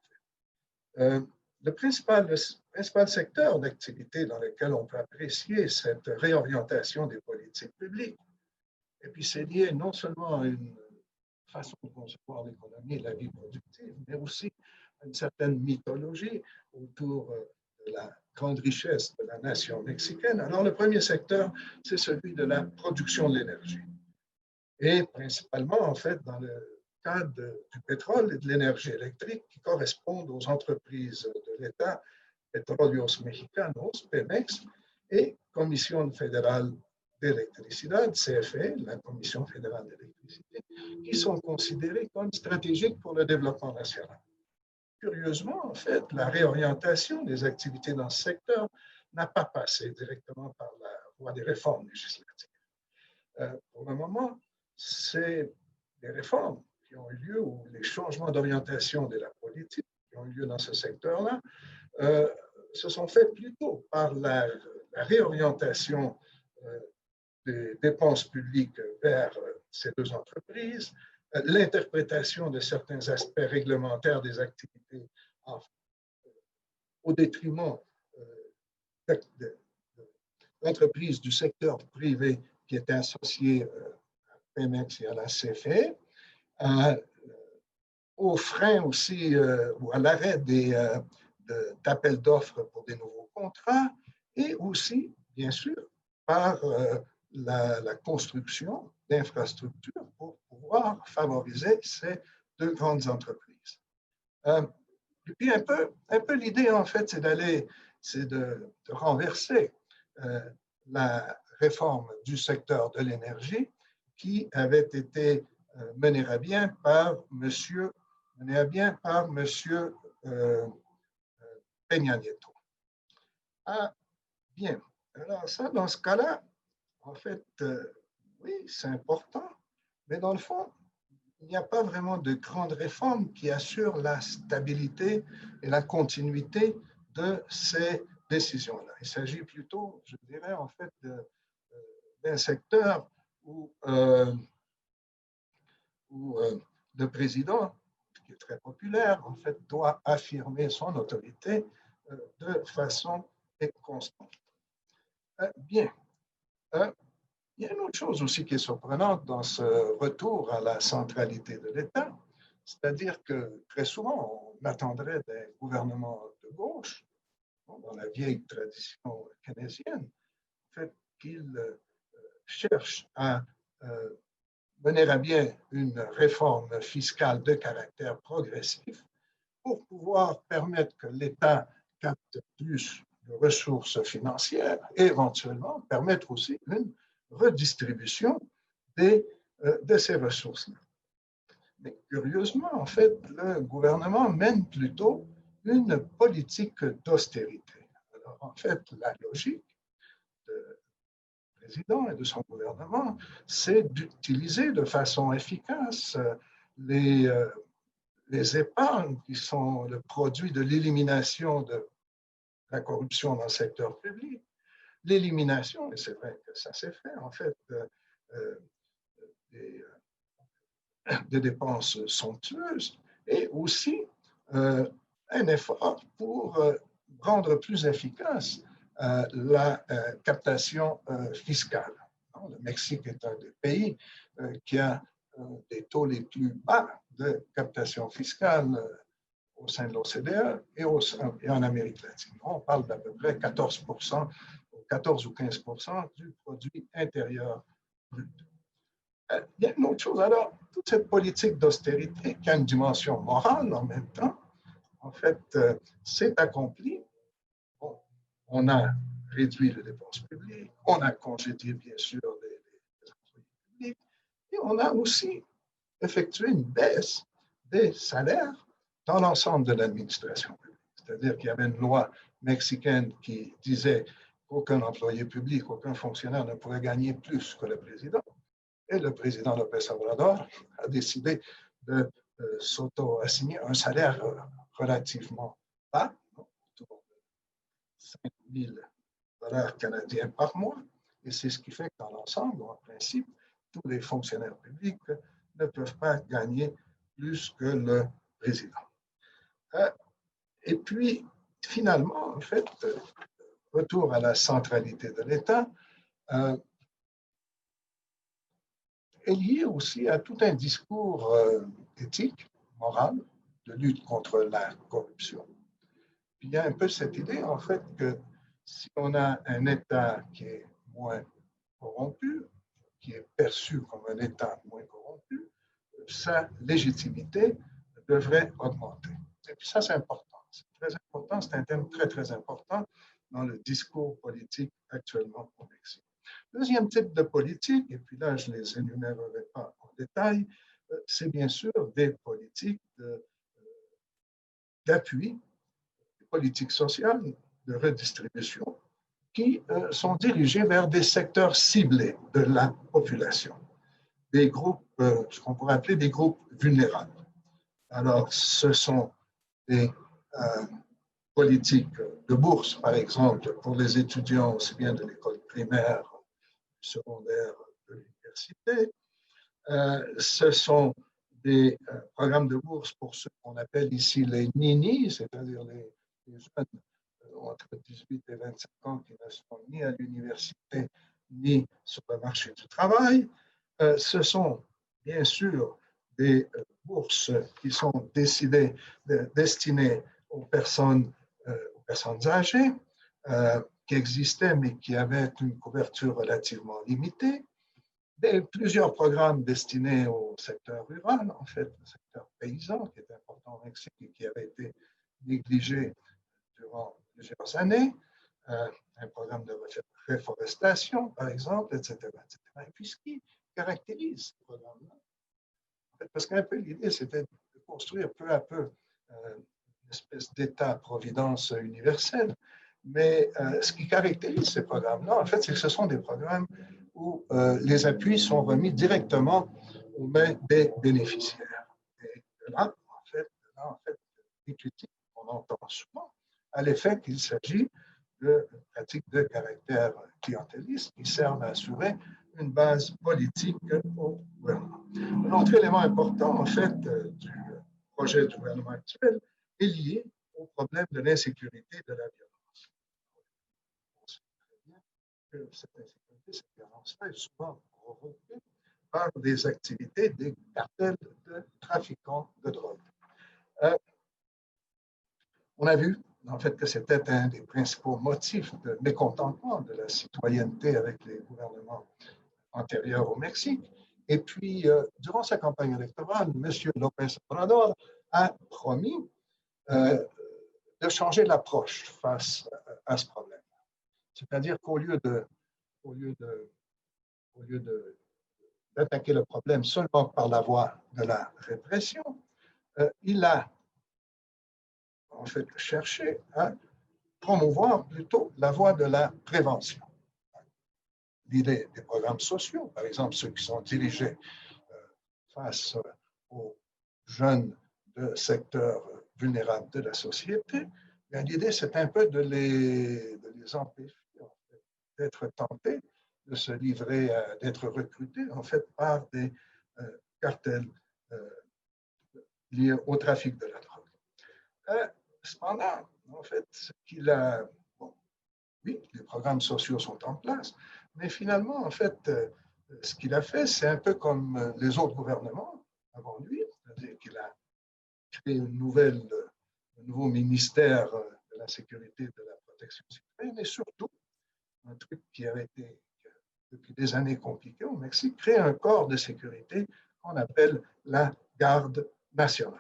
E: fait. Le principal secteur d'activité dans lequel on peut apprécier cette réorientation des politiques publiques, et puis c'est lié non seulement à une façon de concevoir l'économie et la vie productive, mais aussi à une certaine mythologie autour de la grande richesse de la nation mexicaine. Alors le premier secteur, c'est celui de la production de l'énergie. Et principalement, en fait, dans le cadre du pétrole et de l'énergie électrique qui correspondent aux entreprises de l'État, Petróleos Mexicanos, Pemex, et Commission fédérale d'électricité, CFE, la Commission fédérale d'électricité, qui sont considérées comme stratégiques pour le développement national. Curieusement, en fait, la réorientation des activités dans ce secteur n'a pas passé directement par la voie des réformes législatives. Pour le moment, c'est des réformes qui ont eu lieu ou les changements d'orientation de la politique qui ont eu lieu dans ce secteur-là se sont faits plutôt par la réorientation des dépenses publiques vers ces deux entreprises, l'interprétation de certains aspects réglementaires des activités au détriment d'entreprises du secteur privé qui étaient associées à Pemex et à la CFE, au frein aussi ou à l'arrêt d'appels d'offres pour des nouveaux contrats et aussi, bien sûr, par la construction d'infrastructures pour pouvoir favoriser ces deux grandes entreprises. Et puis un peu l'idée, en fait, c'est de renverser la réforme du secteur de l'énergie qui avait été menée à bien par monsieur Peña Nieto. Ah, bien. Alors ça, dans ce cas-là, en fait, oui, c'est important, mais dans le fond, il n'y a pas vraiment de grande réforme qui assure la stabilité et la continuité de ces décisions-là. Il s'agit plutôt, je dirais, en fait, d'un secteur où le président, qui est très populaire, en fait, doit affirmer son autorité de façon constante. Bien. Il y a une autre chose aussi qui est surprenante dans ce retour à la centralité de l'État, c'est-à-dire que très souvent, on attendrait des gouvernements de gauche, dans la vieille tradition keynésienne, en fait, qu'ils cherchent à mener à bien une réforme fiscale de caractère progressif pour pouvoir permettre que l'État capte plus de ressources financières et éventuellement permettre aussi une redistribution de ces ressources-là. Mais curieusement, en fait, le gouvernement mène plutôt une politique d'austérité. Alors, en fait, la logique du président et de son gouvernement, c'est d'utiliser de façon efficace les épargnes qui sont le produit de l'élimination de la corruption dans le secteur public, l'élimination, et c'est vrai que ça s'est fait, en fait, des dépenses somptueuses, et aussi un effort pour rendre plus efficace la captation fiscale. Le Mexique est un des pays qui a des taux les plus bas de captation fiscale au sein de l'OCDE et en Amérique latine. On parle d'à peu près 14 ou 15% du produit intérieur brut. Il y a une autre chose, alors, toute cette politique d'austérité qui a une dimension morale en même temps, en fait, s'est accomplie. Bon, on a réduit les dépenses publiques, on a congédié, bien sûr, les employés publics, et on a aussi effectué une baisse des salaires dans l'ensemble de l'administration publique. C'est-à-dire qu'il y avait une loi mexicaine qui disait qu'aucun employé public, aucun fonctionnaire ne pourrait gagner plus que le président. Et le président López Obrador a décidé de s'auto-assigner un salaire relativement bas, autour de 5 000 $ canadiens par mois. Et c'est ce qui fait que dans l'ensemble, en principe, tous les fonctionnaires publics ne peuvent pas gagner plus que le président. Et puis, finalement, en fait, retour à la centralité de l'État, est lié aussi à tout un discours éthique, moral, de lutte contre la corruption. Puis il y a un peu cette idée, en fait, que si on a un État qui est moins corrompu, qui est perçu comme un État moins corrompu, sa légitimité devrait augmenter. Et puis ça, c'est important. C'est très important, c'est un thème très, très important dans le discours politique actuellement au Mexique. Deuxième type de politique, et puis là, je ne les énumérerai pas en détail, c'est bien sûr des politiques d'appui, des politiques sociales, de redistribution, qui sont dirigées vers des secteurs ciblés de la population, des groupes, ce qu'on pourrait appeler des groupes vulnérables. Alors, ce sont des politiques de bourse, par exemple, pour les étudiants aussi bien de l'école primaire, secondaire, de l'université. Ce sont des programmes de bourse pour ceux qu'on appelle ici les ninis, c'est-à-dire les jeunes entre 18 et 25 ans qui ne sont ni à l'université ni sur le marché du travail. Ce sont bien sûr des bourses qui sont destinées aux personnes âgées, qui existaient mais qui avaient une couverture relativement limitée. Plusieurs programmes destinés au secteur rural, en fait, le secteur paysan, qui est important au Mexique et qui avait été négligé durant plusieurs années. un programme de réforestation, par exemple, etc., etc. Et puis, ce qui caractérise ce programme-là, en fait, parce qu'un peu l'idée, c'était de construire peu à peu une espèce d'État-providence universel, mais ce qui caractérise ces programmes-là, en fait, c'est que ce sont des programmes où les appuis sont remis directement aux mains des bénéficiaires. Et de là, en fait, les critiques qu'on entend souvent à l'effet qu'il s'agit de pratiques de caractère clientéliste qui servent à assurer une base politique au gouvernement. Un autre élément important, en fait, du projet du gouvernement actuel est lié au problème de l'insécurité et de la violence. On sait très bien que cette insécurité, cette violence-là est souvent provoquée par des activités des cartels de trafiquants de drogue. On a vu, en fait, que c'était un des principaux motifs de mécontentement de la citoyenneté avec les gouvernements antérieurs au Mexique. Et puis, durant sa campagne électorale, M. López Obrador a promis de changer l'approche face à ce problème. C'est-à-dire qu'au lieu d'attaquer le problème seulement par la voie de la répression, il a en fait cherché à promouvoir plutôt la voie de la prévention. L'idée des programmes sociaux, par exemple ceux qui sont dirigés face aux jeunes de secteurs vulnérables de la société, l'idée c'est un peu de les empêcher en fait, d'être tentés de se livrer, d'être recrutés en fait par des cartels liés au trafic de la drogue. Cependant, en fait, ce qu'il a, bon, oui, les programmes sociaux sont en place, mais finalement, en fait, ce qu'il a fait, c'est un peu comme les autres gouvernements avant lui, c'est-à-dire qu'il a créé un nouveau ministère de la sécurité et de la protection citoyenne, et surtout, un truc qui avait été depuis des années compliqué au Mexique, créer un corps de sécurité qu'on appelle la Garde nationale.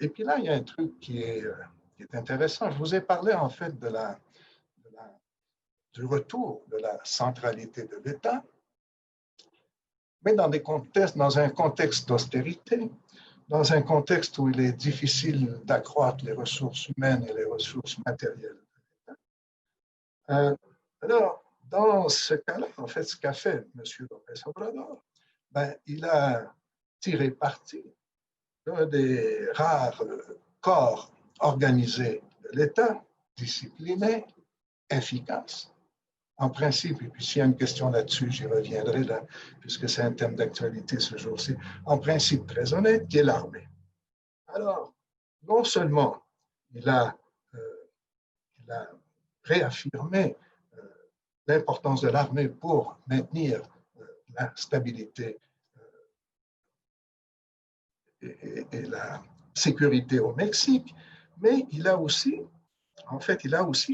E: Et puis là, il y a un truc qui est intéressant. Je vous ai parlé en fait du retour de la centralité de l'État, mais dans un contexte d'austérité, dans un contexte où il est difficile d'accroître les ressources humaines et les ressources matérielles de l'État. Alors, dans ce cas-là, en fait, ce qu'a fait M. López Obrador, il a tiré parti d'un des rares corps organisés de l'État, discipliné, efficace, en principe, et puis s'il y a une question là-dessus, j'y reviendrai là, puisque c'est un thème d'actualité ce jour-ci, en principe très honnête, qui est l'armée. Alors, non seulement il a réaffirmé l'importance de l'armée pour maintenir la stabilité et la sécurité au Mexique, mais il a aussi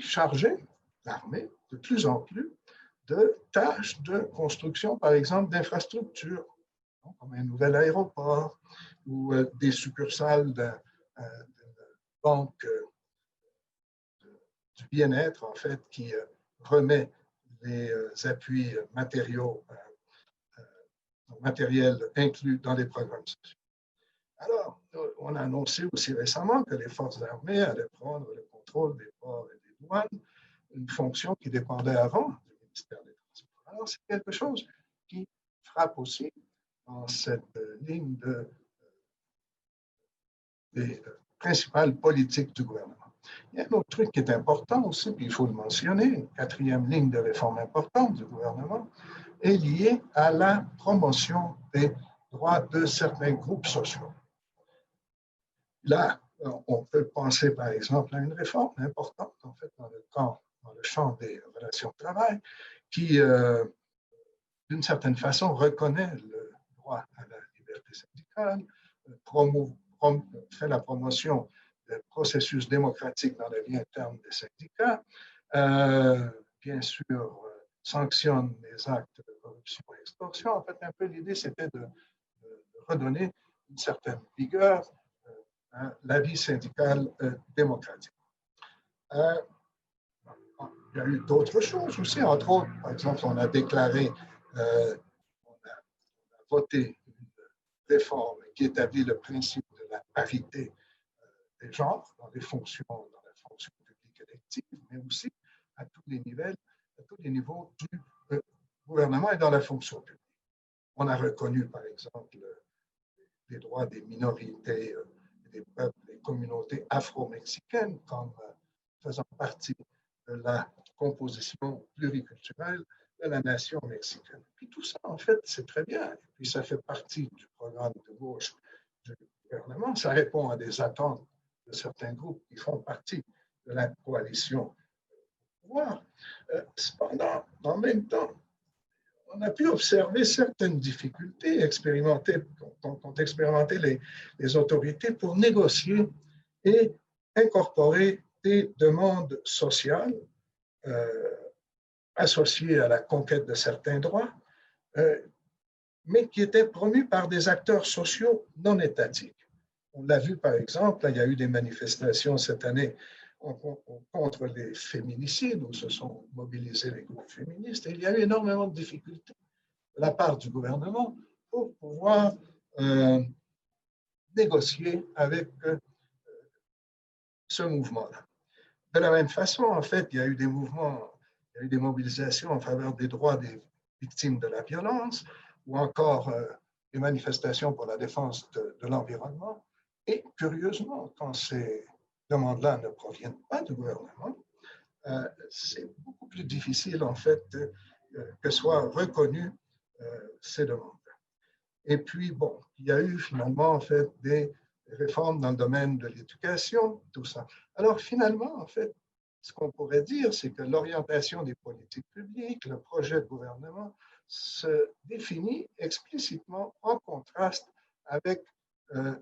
E: chargé l'armée de plus en plus de tâches de construction, par exemple, d'infrastructures, comme un nouvel aéroport ou des succursales de banque du bien-être, en fait, qui remet les appuis matériels inclus dans les programmes sociaux. Alors, on a annoncé aussi récemment que les forces armées allaient prendre le contrôle des ports et des douanes, une fonction qui dépendait avant du ministère des Transports. Alors, c'est quelque chose qui frappe aussi dans cette ligne des principales politiques du gouvernement. Il y a un autre truc qui est important aussi, puis il faut le mentionner, une quatrième ligne de réforme importante du gouvernement est liée à la promotion des droits de certains groupes sociaux. Là, on peut penser par exemple à une réforme importante en fait dans le champ des relations de travail qui, d'une certaine façon, reconnaît le droit à la liberté syndicale, fait la promotion des processus démocratiques dans la vie interne des syndicats, bien sûr, sanctionne les actes de corruption et extorsion. En fait, un peu l'idée, c'était de redonner une certaine vigueur à la vie syndicale démocratique. il y a eu d'autres choses aussi, entre autres, par exemple, on a déclaré, on a voté une réforme qui établit le principe de la parité des genres dans la fonction publique élective, mais aussi à tous les niveaux du gouvernement et dans la fonction publique. On a reconnu, par exemple, les droits des minorités, des peuples, des communautés afro-mexicaines comme faisant partie de la composition pluriculturelle de la nation mexicaine. Puis tout ça, en fait, c'est très bien. Et puis ça fait partie du programme de gauche du gouvernement. Ça répond à des attentes de certains groupes qui font partie de la coalition au pouvoir. Cependant, en même temps, on a pu observer certaines difficultés qu'ont expérimenté les autorités pour négocier et incorporer des demandes sociales associées à la conquête de certains droits, mais qui étaient promues par des acteurs sociaux non étatiques. On l'a vu, par exemple, il y a eu des manifestations cette année contre les féminicides, où se sont mobilisés les groupes féministes, et il y a eu énormément de difficultés de la part du gouvernement pour pouvoir négocier avec ce mouvement-là. De la même façon, en fait, il y a eu des mouvements, il y a eu des mobilisations en faveur des droits des victimes de la violence, ou encore des manifestations pour la défense de l'environnement. Et curieusement, quand ces demandes-là ne proviennent pas du gouvernement, c'est beaucoup plus difficile, en fait, que soient reconnues ces demandes. Et puis, bon, il y a eu finalement, en fait, des réformes dans le domaine de l'éducation, tout ça. Alors, finalement, en fait, ce qu'on pourrait dire, c'est que l'orientation des politiques publiques, le projet de gouvernement, se définit explicitement en contraste avec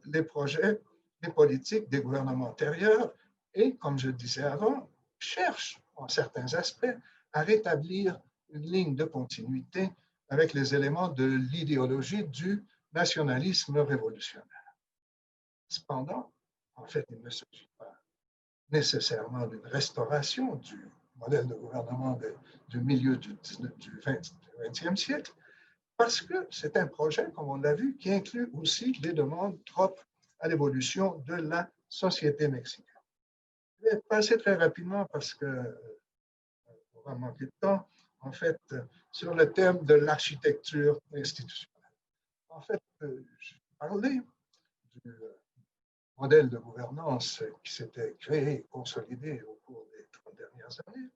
E: les projets, les politiques des gouvernements antérieurs et, comme je disais avant, cherche, en certains aspects, à rétablir une ligne de continuité avec les éléments de l'idéologie du nationalisme révolutionnaire. Cependant, en fait, il ne s'agit pas nécessairement d'une restauration du modèle de gouvernement du milieu du XXe siècle, parce que c'est un projet, comme on l'a vu, qui inclut aussi des demandes propres à l'évolution de la société mexicaine. Je vais passer très rapidement parce qu'on va manquer de temps, en fait, sur le thème de l'architecture institutionnelle. En fait, je parlais du modèle de gouvernance qui s'était créé et consolidé au cours des 30 dernières années,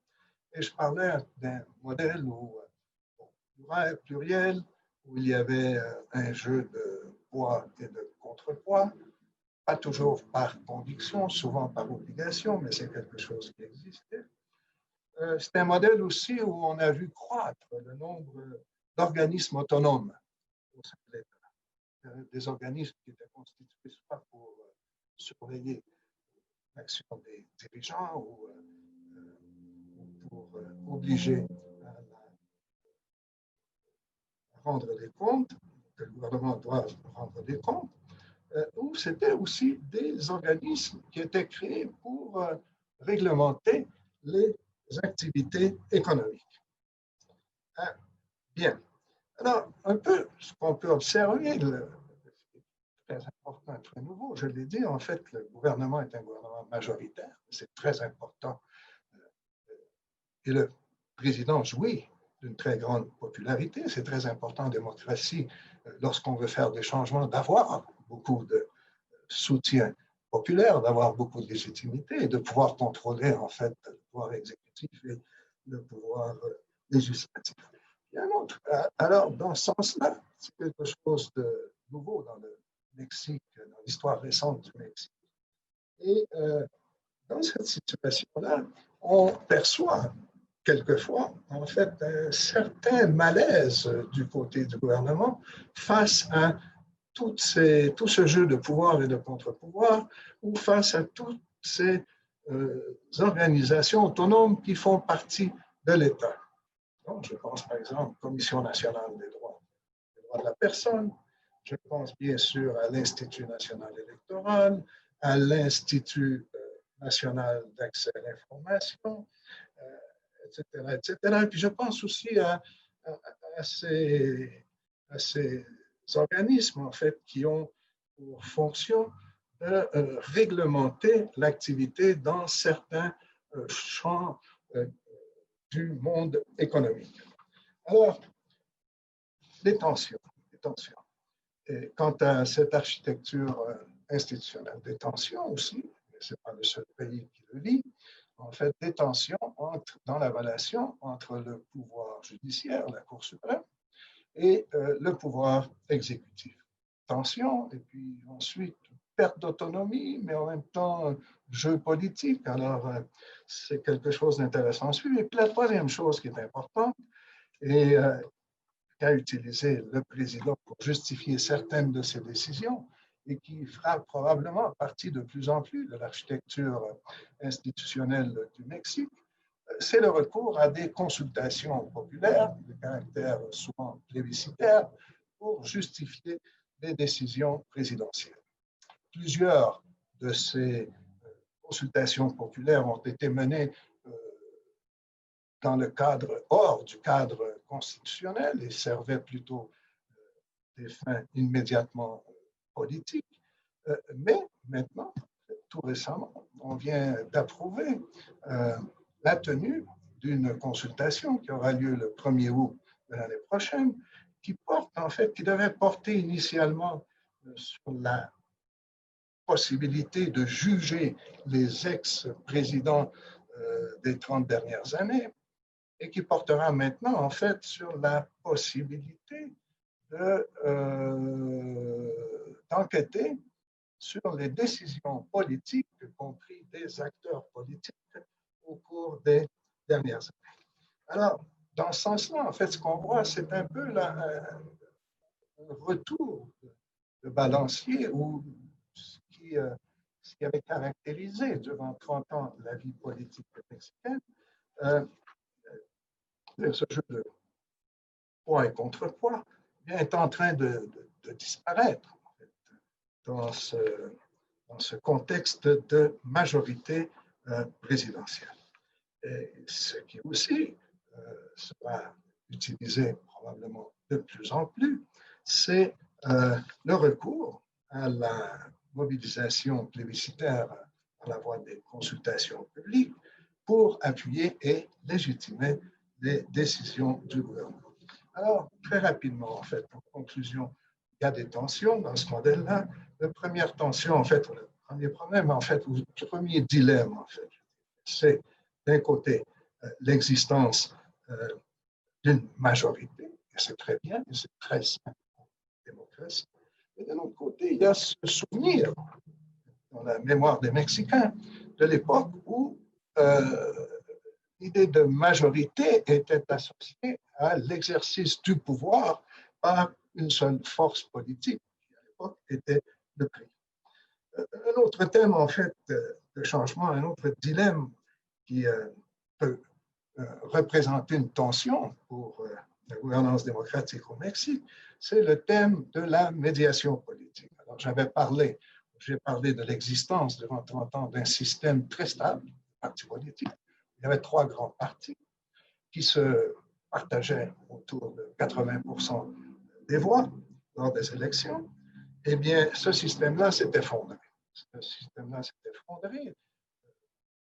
E: et je parlais d'un modèle pluriel, où il y avait un jeu de poids et de contrepoids, pas toujours par conviction, souvent par obligation, mais c'est quelque chose qui existait. C'est un modèle aussi où on a vu croître le nombre d'organismes autonomes au sein de l'État. Des organismes qui étaient constitués soit pour surveiller l'action des dirigeants ou pour obliger à rendre des comptes, que le gouvernement doit rendre des comptes, ou c'était aussi des organismes qui étaient créés pour réglementer les activités économiques. Bien. Alors, un peu ce qu'on peut observer, très important et très nouveau, je l'ai dit, en fait, le gouvernement est un gouvernement majoritaire, c'est très important. Et le président jouit d'une très grande popularité, c'est très important en démocratie, lorsqu'on veut faire des changements, d'avoir beaucoup de soutien populaire, d'avoir beaucoup de légitimité et de pouvoir contrôler, en fait, le pouvoir exécutif et le pouvoir législatif. Il y a un autre. Alors, dans ce sens-là, c'est quelque chose de nouveau dans le Mexique, dans l'histoire récente du Mexique. Et dans cette situation-là, on perçoit quelquefois, en fait, un certain malaise du côté du gouvernement face à tout ce jeu de pouvoir et de contre-pouvoir, ou face à toutes ces organisations autonomes qui font partie de l'État. Donc, je pense par exemple à la Commission nationale des droits de la personne, je pense bien sûr à l'Institut national électoral, à l'Institut national d'accès à l'information, etc., etc. Et puis je pense aussi à ces organismes, en fait, qui ont pour fonction de réglementer l'activité dans certains champs du monde économique. Alors, les tensions. Et quant à cette architecture institutionnelle, des tensions aussi, mais ce n'est pas le seul pays qui le vit, en fait, des tensions dans la relation entre le pouvoir judiciaire, la Cour suprême, et le pouvoir exécutif. Tension, et puis ensuite perte d'autonomie, mais en même temps jeu politique. Alors, c'est quelque chose d'intéressant à suivre. Et puis la troisième chose qui est importante, et qu'a utilisé le président pour justifier certaines de ses décisions, et qui fera probablement partie de plus en plus de l'architecture institutionnelle du Mexique, c'est le recours à des consultations populaires de caractère souvent plébiscitaire pour justifier les décisions présidentielles. Plusieurs de ces consultations populaires ont été menées dans le cadre, hors du cadre constitutionnel et servaient plutôt des fins immédiatement politiques. Mais maintenant, tout récemment, on vient d'approuver la tenue d'une consultation qui aura lieu le 1er août de l'année prochaine, qui devait porter initialement sur la possibilité de juger les ex-présidents des 30 dernières années, et qui portera maintenant, en fait, sur la possibilité d'enquêter sur les décisions politiques, y compris des acteurs politiques, au cours des dernières années. Alors, dans ce sens-là, en fait, ce qu'on voit, c'est un peu un retour de balancier ou ce qui avait caractérisé durant 30 ans la vie politique mexicaine, ce jeu de poids et contrepoids est en train de disparaître en fait, dans ce contexte de majorité présidentielle. Et ce qui aussi sera utilisé probablement de plus en plus, c'est le recours à la mobilisation plébiscitaire par la voie des consultations publiques pour appuyer et légitimer les décisions du gouvernement. Alors, très rapidement, en fait, en conclusion, il y a des tensions dans ce modèle-là. La première tension, en fait, le premier problème, en fait, ou le premier dilemme, en fait, c'est d'un côté l'existence d'une majorité, et c'est très bien, et c'est très simple en démocratie. Et de l'autre côté, il y a ce souvenir dans la mémoire des Mexicains de l'époque où l'idée de majorité était associée à l'exercice du pouvoir par une seule force politique, qui à l'époque était le pays. Un autre thème, en fait, de changement, un autre dilemme qui peut représenter une tension pour la gouvernance démocratique au Mexique, c'est le thème de la médiation politique. Alors, j'ai parlé de l'existence durant 30 ans d'un système très stable de partis politiques. Il y avait 3 grands partis qui se partageaient autour de 80% des voix lors des élections. Eh bien, ce système-là s'est effondré.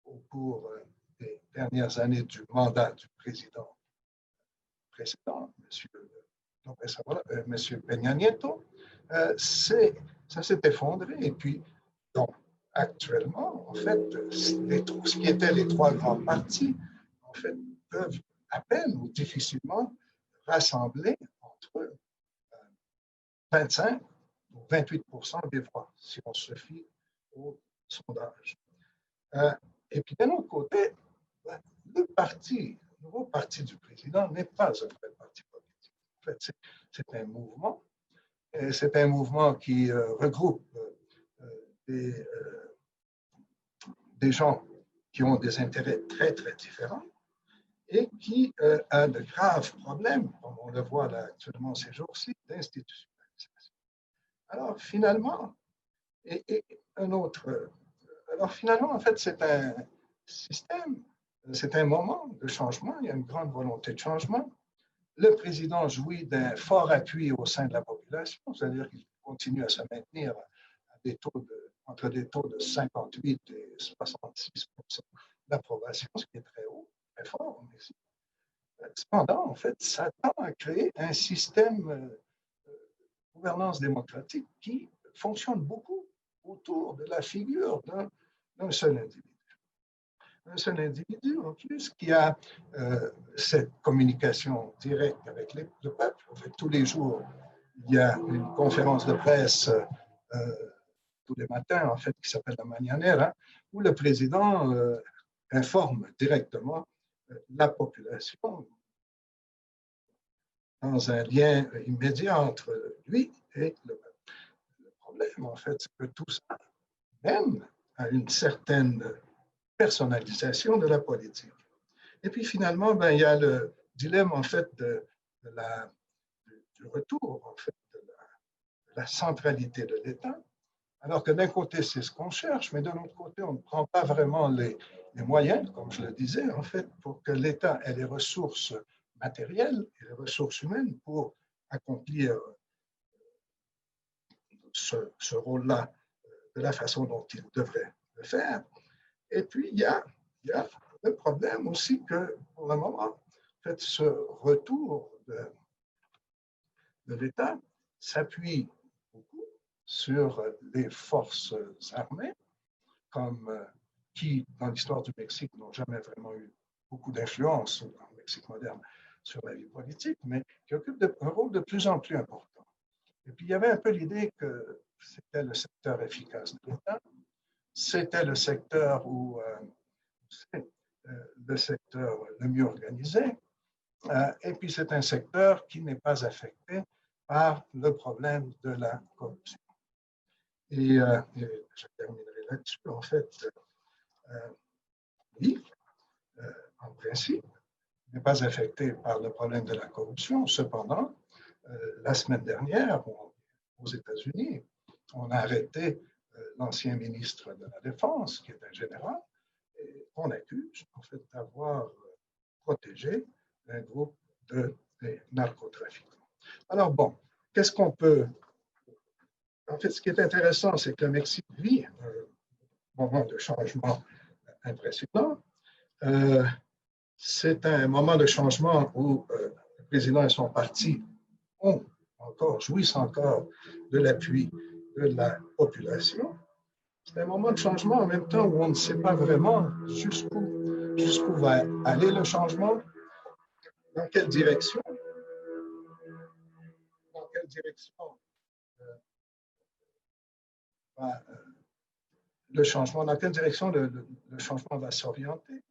E: Au cours des dernières années du mandat du président précédent, M. Peña Nieto. Ça s'est effondré. Et puis, donc, actuellement, en fait, ce qui étaient les 3 grands partis, en fait, peuvent à peine ou difficilement rassembler entre 25 ou 28% des voix, si on se fie au sondage. Et puis, d'un autre côté, le nouveau parti du président n'est pas un vrai parti politique. En fait, c'est un mouvement. Et c'est un mouvement qui regroupe des gens qui ont des intérêts très, très différents et qui a de graves problèmes, comme on le voit là actuellement ces jours-ci, d'institutionnalisation. Alors, finalement, en fait, c'est un système c'est un moment de changement, il y a une grande volonté de changement. Le président jouit d'un fort appui au sein de la population, c'est-à-dire qu'il continue à se maintenir à des taux entre des taux de 58 et 66% d'approbation, ce qui est très haut, très fort. Cependant, en fait, ça tend à créer un système de gouvernance démocratique qui fonctionne beaucoup autour de la figure d'un seul individu. Un seul individu, en plus, qui a cette communication directe avec le peuple. En fait, tous les jours, il y a une conférence de presse tous les matins, en fait, qui s'appelle la Mañanera, où le président informe directement la population dans un lien immédiat entre lui et le peuple. Le problème, en fait, c'est que tout ça mène à une certaine personnalisation de la politique. Et puis finalement, ben, il y a le dilemme en fait du retour en fait, de la centralité de l'État, alors que d'un côté c'est ce qu'on cherche, mais de l'autre côté on ne prend pas vraiment les moyens, comme je le disais, en fait, pour que l'État ait les ressources matérielles et les ressources humaines pour accomplir ce rôle-là de la façon dont il devrait le faire. Et puis, il y a le problème aussi que, pour le moment, en fait, ce retour de l'État s'appuie beaucoup sur les forces armées, qui, dans l'histoire du Mexique, n'ont jamais vraiment eu beaucoup d'influence dans le Mexique moderne sur la vie politique, mais qui occupent un rôle de plus en plus important. Et puis, il y avait un peu l'idée que c'était le secteur efficace de l'État, c'était le secteur où le secteur le mieux organisé, et puis c'est un secteur qui n'est pas affecté par le problème de la corruption. Et je terminerai là-dessus. En fait, oui, en principe, n'est pas affecté par le problème de la corruption. Cependant, la semaine dernière, aux États-Unis, on a arrêté l'ancien ministre de la Défense, qui est un général, et on accuse en fait d'avoir protégé un groupe de narcotrafiquants. Alors bon, qu'est-ce qu'on peut... En fait, ce qui est intéressant, c'est que le Mexique vit un moment de changement impressionnant. C'est un moment de changement où le président et son parti jouissent encore de l'appui de la population. C'est un moment de changement en même temps où on ne sait pas vraiment jusqu'où va aller le changement, dans quelle direction le changement, dans quelle direction le changement va s'orienter.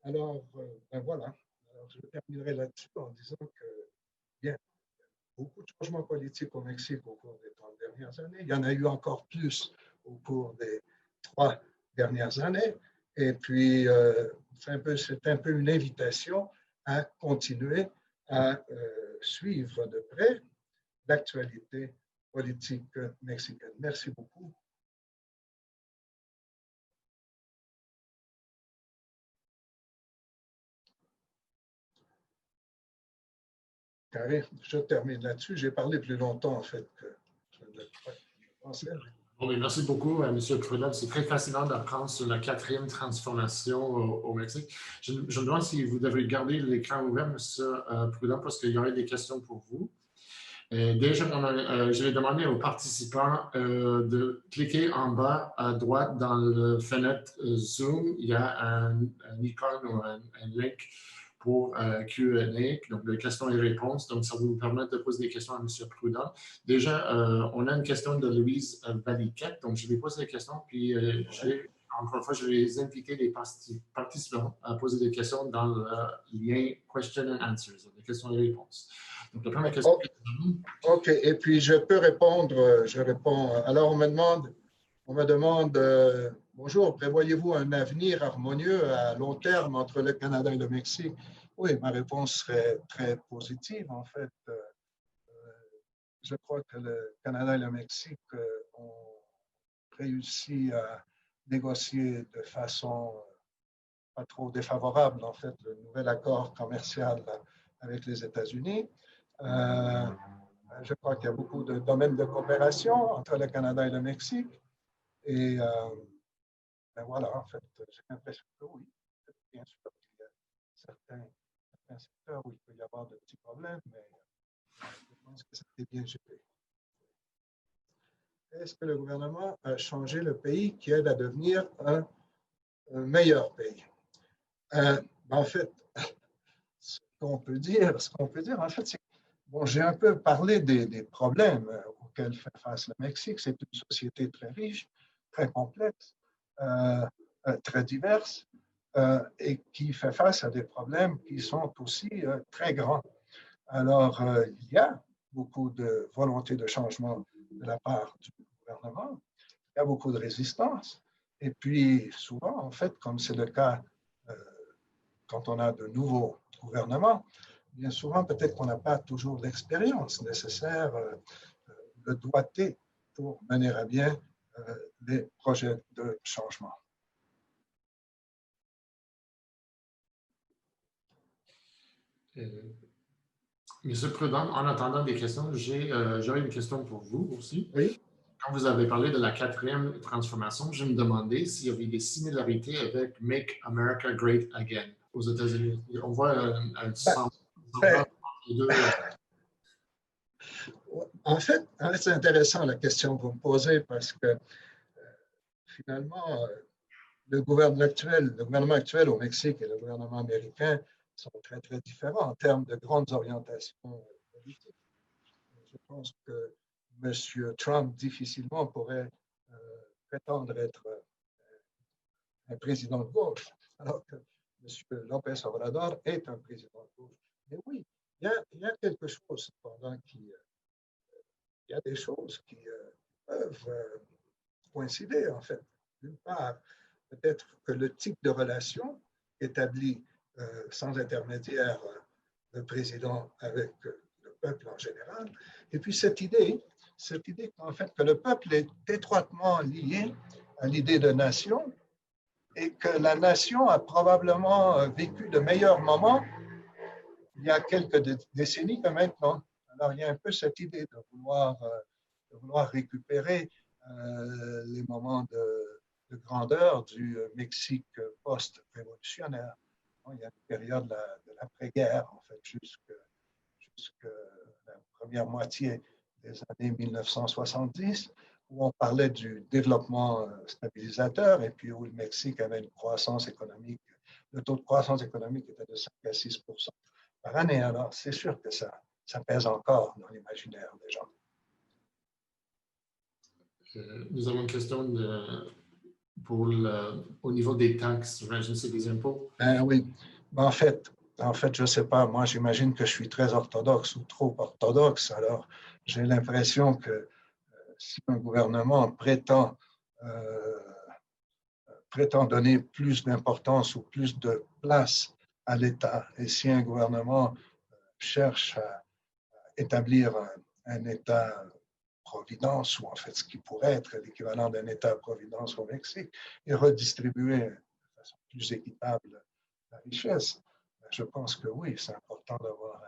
E: Alors, ben voilà. Alors, je terminerai là-dessus en disant que il y a beaucoup de changements politiques au Mexique au cours des 30 dernières années. Il y en a eu encore plus au cours des 3 dernières années. Et puis, c'est un peu une invitation à continuer à suivre de près l'actualité politique mexicaine. Merci beaucoup. Carré, je termine là-dessus. J'ai parlé plus longtemps, en fait, que je ne pensais.
A: Bon, merci beaucoup, M. Prudhomme. C'est très fascinant d'apprendre sur la 4e transformation au Mexique. Je me demande si vous devez garder l'écran ouvert, M. Prudhomme, parce qu'il y aurait des questions pour vous. Déjà, je vais demander aux participants de cliquer en bas à droite dans la fenêtre Zoom. Il y a un icône ou un link pour Q&A, donc les questions et réponses. Donc, ça va vous permettre de poser des questions à M. Prudhomme. Déjà, on a une question de Louise Valiquette. Donc, je vais poser des questions, puis encore une fois, je vais inviter les participants à poser des questions dans le lien Question and Answers, les questions et réponses. Donc, la première question.
E: OK, et puis je peux répondre, je réponds. Alors, on me demande, bonjour, prévoyez-vous un avenir harmonieux à long terme entre le Canada et le Mexique? Oui, ma réponse serait très positive, en fait. Je crois que le Canada et le Mexique ont réussi à négocier de façon pas trop défavorable, en fait, le nouvel accord commercial avec les États-Unis. Je crois qu'il y a beaucoup de domaines de coopération entre le Canada et le Mexique. Et ben voilà, en fait, j'ai l'impression que oui, bien sûr, il y a certains secteurs où il peut y avoir de petits problèmes, mais je pense que ça a été bien géré. Est-ce que le gouvernement a changé le pays qui aide à devenir un meilleur pays? En fait, ce qu'on peut dire, en fait, c'est que bon, j'ai un peu parlé des problèmes auxquels fait face le Mexique. C'est une société très riche, très complexe, très diverse, et qui fait face à des problèmes qui sont aussi très grands. Alors, il y a beaucoup de volonté de changement de la part du gouvernement. Il y a beaucoup de résistance. Et puis, souvent, en fait, comme c'est le cas quand on a de nouveaux gouvernements, bien souvent, peut-être qu'on n'a pas toujours l'expérience nécessaire, le doigté pour mener à bien les projets de changement.
A: Monsieur Prudhomme, en attendant des questions, j'aurais une question pour vous aussi.
E: Oui.
A: Quand vous avez parlé de la 4e transformation, je me demandais s'il y avait des similarités avec Make America Great Again aux États-Unis. On voit un semblable entre les deux.
E: En fait, c'est intéressant la question que vous me posez parce que finalement, le gouvernement actuel au Mexique et le gouvernement américain sont très, très différents en termes de grandes orientations politiques. Je pense que M. Trump difficilement pourrait prétendre être un président de gauche, alors que M. López Obrador est un président de gauche. Mais oui, il y a quelque chose cependant il y a des choses qui peuvent coïncider en fait. D'une part, peut-être que le type de relation établi sans intermédiaire le président avec le peuple en général, et puis cette idée qu'en fait que le peuple est étroitement lié à l'idée de nation et que la nation a probablement vécu de meilleurs moments il y a quelques décennies que maintenant. Alors il y a un peu cette idée de vouloir récupérer les moments de grandeur du Mexique post-révolutionnaire. Il y a une période de l'après-guerre, en fait, jusqu'à la première moitié des années 1970, où on parlait du développement stabilisateur et puis où le Mexique avait une croissance économique. Le taux de croissance économique était de 5 à 6 % par année. Alors, c'est sûr que ça pèse encore dans l'imaginaire des gens.
A: Nous avons une question au niveau des taxes, j'imagine c'est des impôts.
E: Oui, en fait, je ne sais pas, moi j'imagine que je suis très orthodoxe ou trop orthodoxe, alors j'ai l'impression que si un gouvernement prétend donner plus d'importance ou plus de place à l'État, et si un gouvernement cherche à établir un État providence, ou en fait ce qui pourrait être l'équivalent d'un État-providence au Mexique, et redistribuer de façon plus équitable la richesse. Je pense que oui, c'est important d'avoir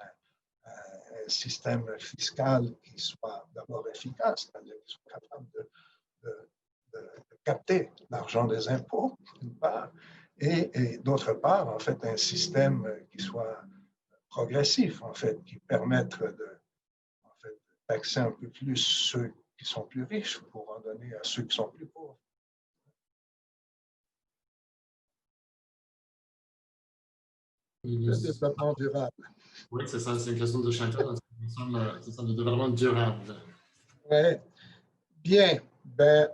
E: un système fiscal qui soit d'abord efficace, c'est-à-dire qui soit capable de capter l'argent des impôts, d'une part, et d'autre part, en fait, un système qui soit progressif, en fait, qui permette taxer un peu plus ceux qui sont plus riches pour en donner à ceux qui sont plus pauvres. Le développement durable.
A: Oui, c'est ça, c'est une question de Chantal, c'est ça, le développement durable.
E: Oui, bien. Ben,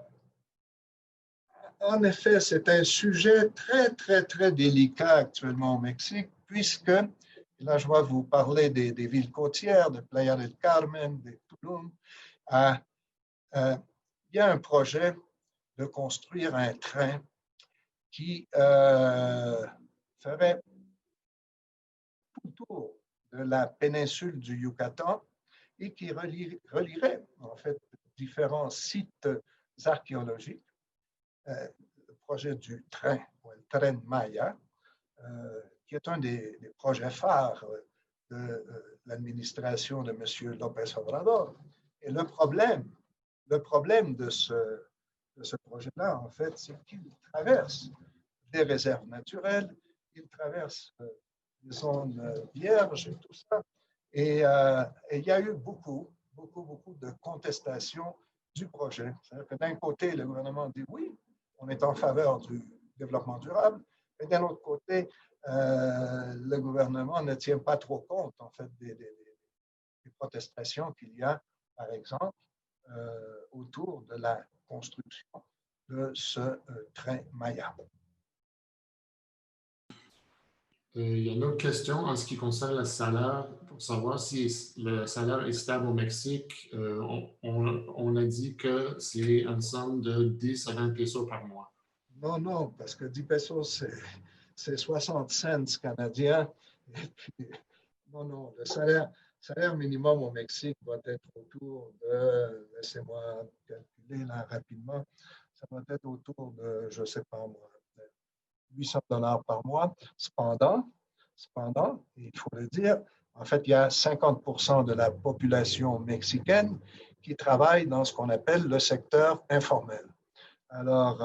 E: en effet, c'est un sujet très, très, très délicat actuellement au Mexique, puisque, là, je vois vous parler des villes côtières, de Playa del Carmen, de Tulum. Il y a un projet de construire un train qui ferait tout le tour de la péninsule du Yucatan et qui relierait en fait différents sites archéologiques. Le projet du train, ou le Tren Maya, qui est un des projets phares de l'administration de M. López Obrador. Et le problème de ce projet-là, en fait, c'est qu'il traverse des réserves naturelles, il traverse des zones vierges et tout ça. Et il y a eu beaucoup de contestations du projet. C'est-à-dire que d'un côté, le gouvernement dit oui, on est en faveur du développement durable, mais d'un autre côté, le gouvernement ne tient pas trop compte, en fait, des protestations qu'il y a, par exemple, autour de la construction de ce train Maya.
A: Il y a une autre question en ce qui concerne le salaire, pour savoir si le salaire est stable au Mexique. On a dit que c'est une somme de 10 à 20 pesos par mois.
E: Non, parce que 10 pesos, c'est 60 cents canadiens. Et puis, non, le salaire minimum au Mexique doit être autour de, laissez-moi calculer là rapidement, ça doit être autour de, je ne sais pas moi, $800 par mois. Cependant, il faut le dire, en fait, il y a 50% de la population mexicaine qui travaille dans ce qu'on appelle le secteur informel. Alors,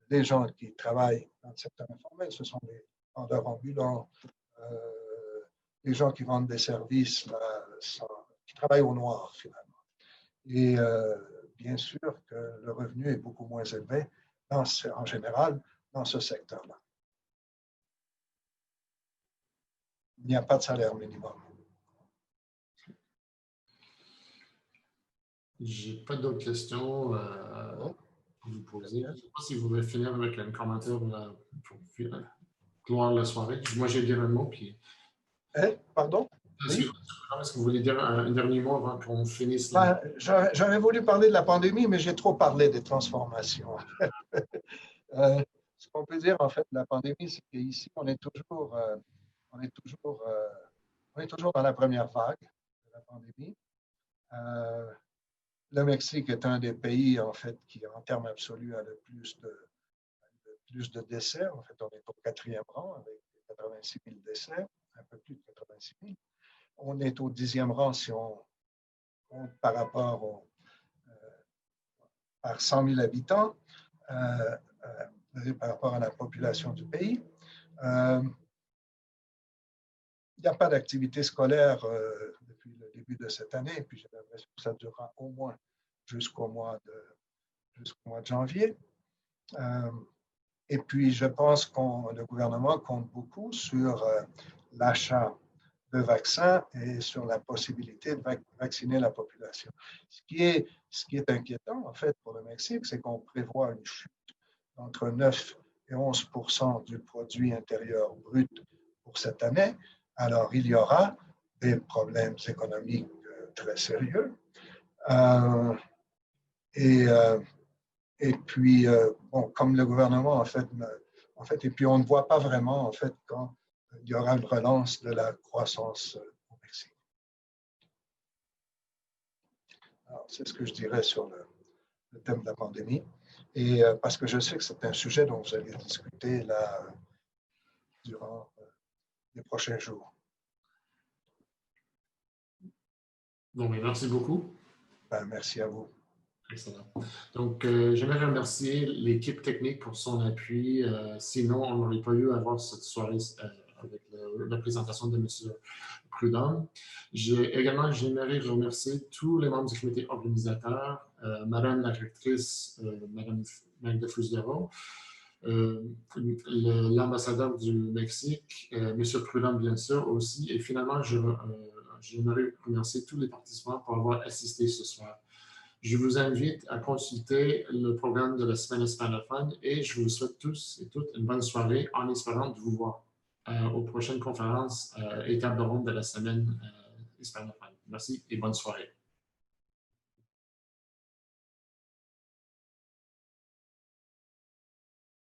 E: les gens qui travaillent dans le secteur informel, ce sont les vendeurs ambulants, les gens qui vendent des services, qui travaillent au noir, finalement. Et bien sûr que le revenu est beaucoup moins élevé, en général, dans ce secteur-là. Il n'y a pas de salaire minimum.
A: Je n'ai pas d'autres questions à vous poser. Je ne sais pas si vous voulez finir avec un commentaire pour clore la soirée. Moi, je vais dire un mot. Puis...
E: Pardon?
A: Est-ce que vous voulez dire un dernier mot avant qu'on finisse?
E: J'aurais voulu parler de la pandémie, mais j'ai trop parlé des transformations. Ce qu'on peut dire, en fait, de la pandémie, c'est qu'ici, on est toujours dans la première vague de la pandémie. Le Mexique est un des pays, en fait, qui, en termes absolus, a le plus de décès. En fait, on est au 4e rang avec 86 000 décès, un peu plus de 86 000. On est au 10e rang si on compte par rapport par 100 000 habitants, par rapport à la population du pays. Il n'y a pas d'activité scolaire depuis le début de cette année, et puis j'ai l'impression que ça durera au moins jusqu'au mois de janvier. Et puis, je pense que le gouvernement compte beaucoup sur l'achat de vaccins et sur la possibilité de vacciner la population. Ce qui est inquiétant, en fait, pour le Mexique, c'est qu'on prévoit une chute entre 9 et 11% du produit intérieur brut pour cette année. Alors, il y aura des problèmes économiques très sérieux. Et puis, bon, comme le gouvernement, en fait, et puis on ne voit pas vraiment, en fait, quand il y aura une relance de la croissance au Mexique. Alors, c'est ce que je dirais sur le thème de la pandémie. Et parce que je sais que c'est un sujet dont vous allez discuter là durant les prochains jours.
A: Bon, mais merci beaucoup.
E: Merci à vous.
A: Excellent. Donc, j'aimerais remercier l'équipe technique pour son appui. Sinon, on n'aurait pas eu à avoir cette soirée avec la présentation de M. Prudhomme. Également, j'aimerais remercier tous les membres du comité organisateur, Madame la rectrice, Madame Magda Fusdero, l'ambassadeur du Mexique, M. Prudhomme, bien sûr, aussi. Et finalement, j'aimerais remercier tous les participants pour avoir assisté ce soir. Je vous invite à consulter le programme de la semaine hispanophone et je vous souhaite tous et toutes une bonne soirée en espérant de vous voir aux prochaines conférences et tables rondes de la semaine hispanophone. Merci et bonne soirée.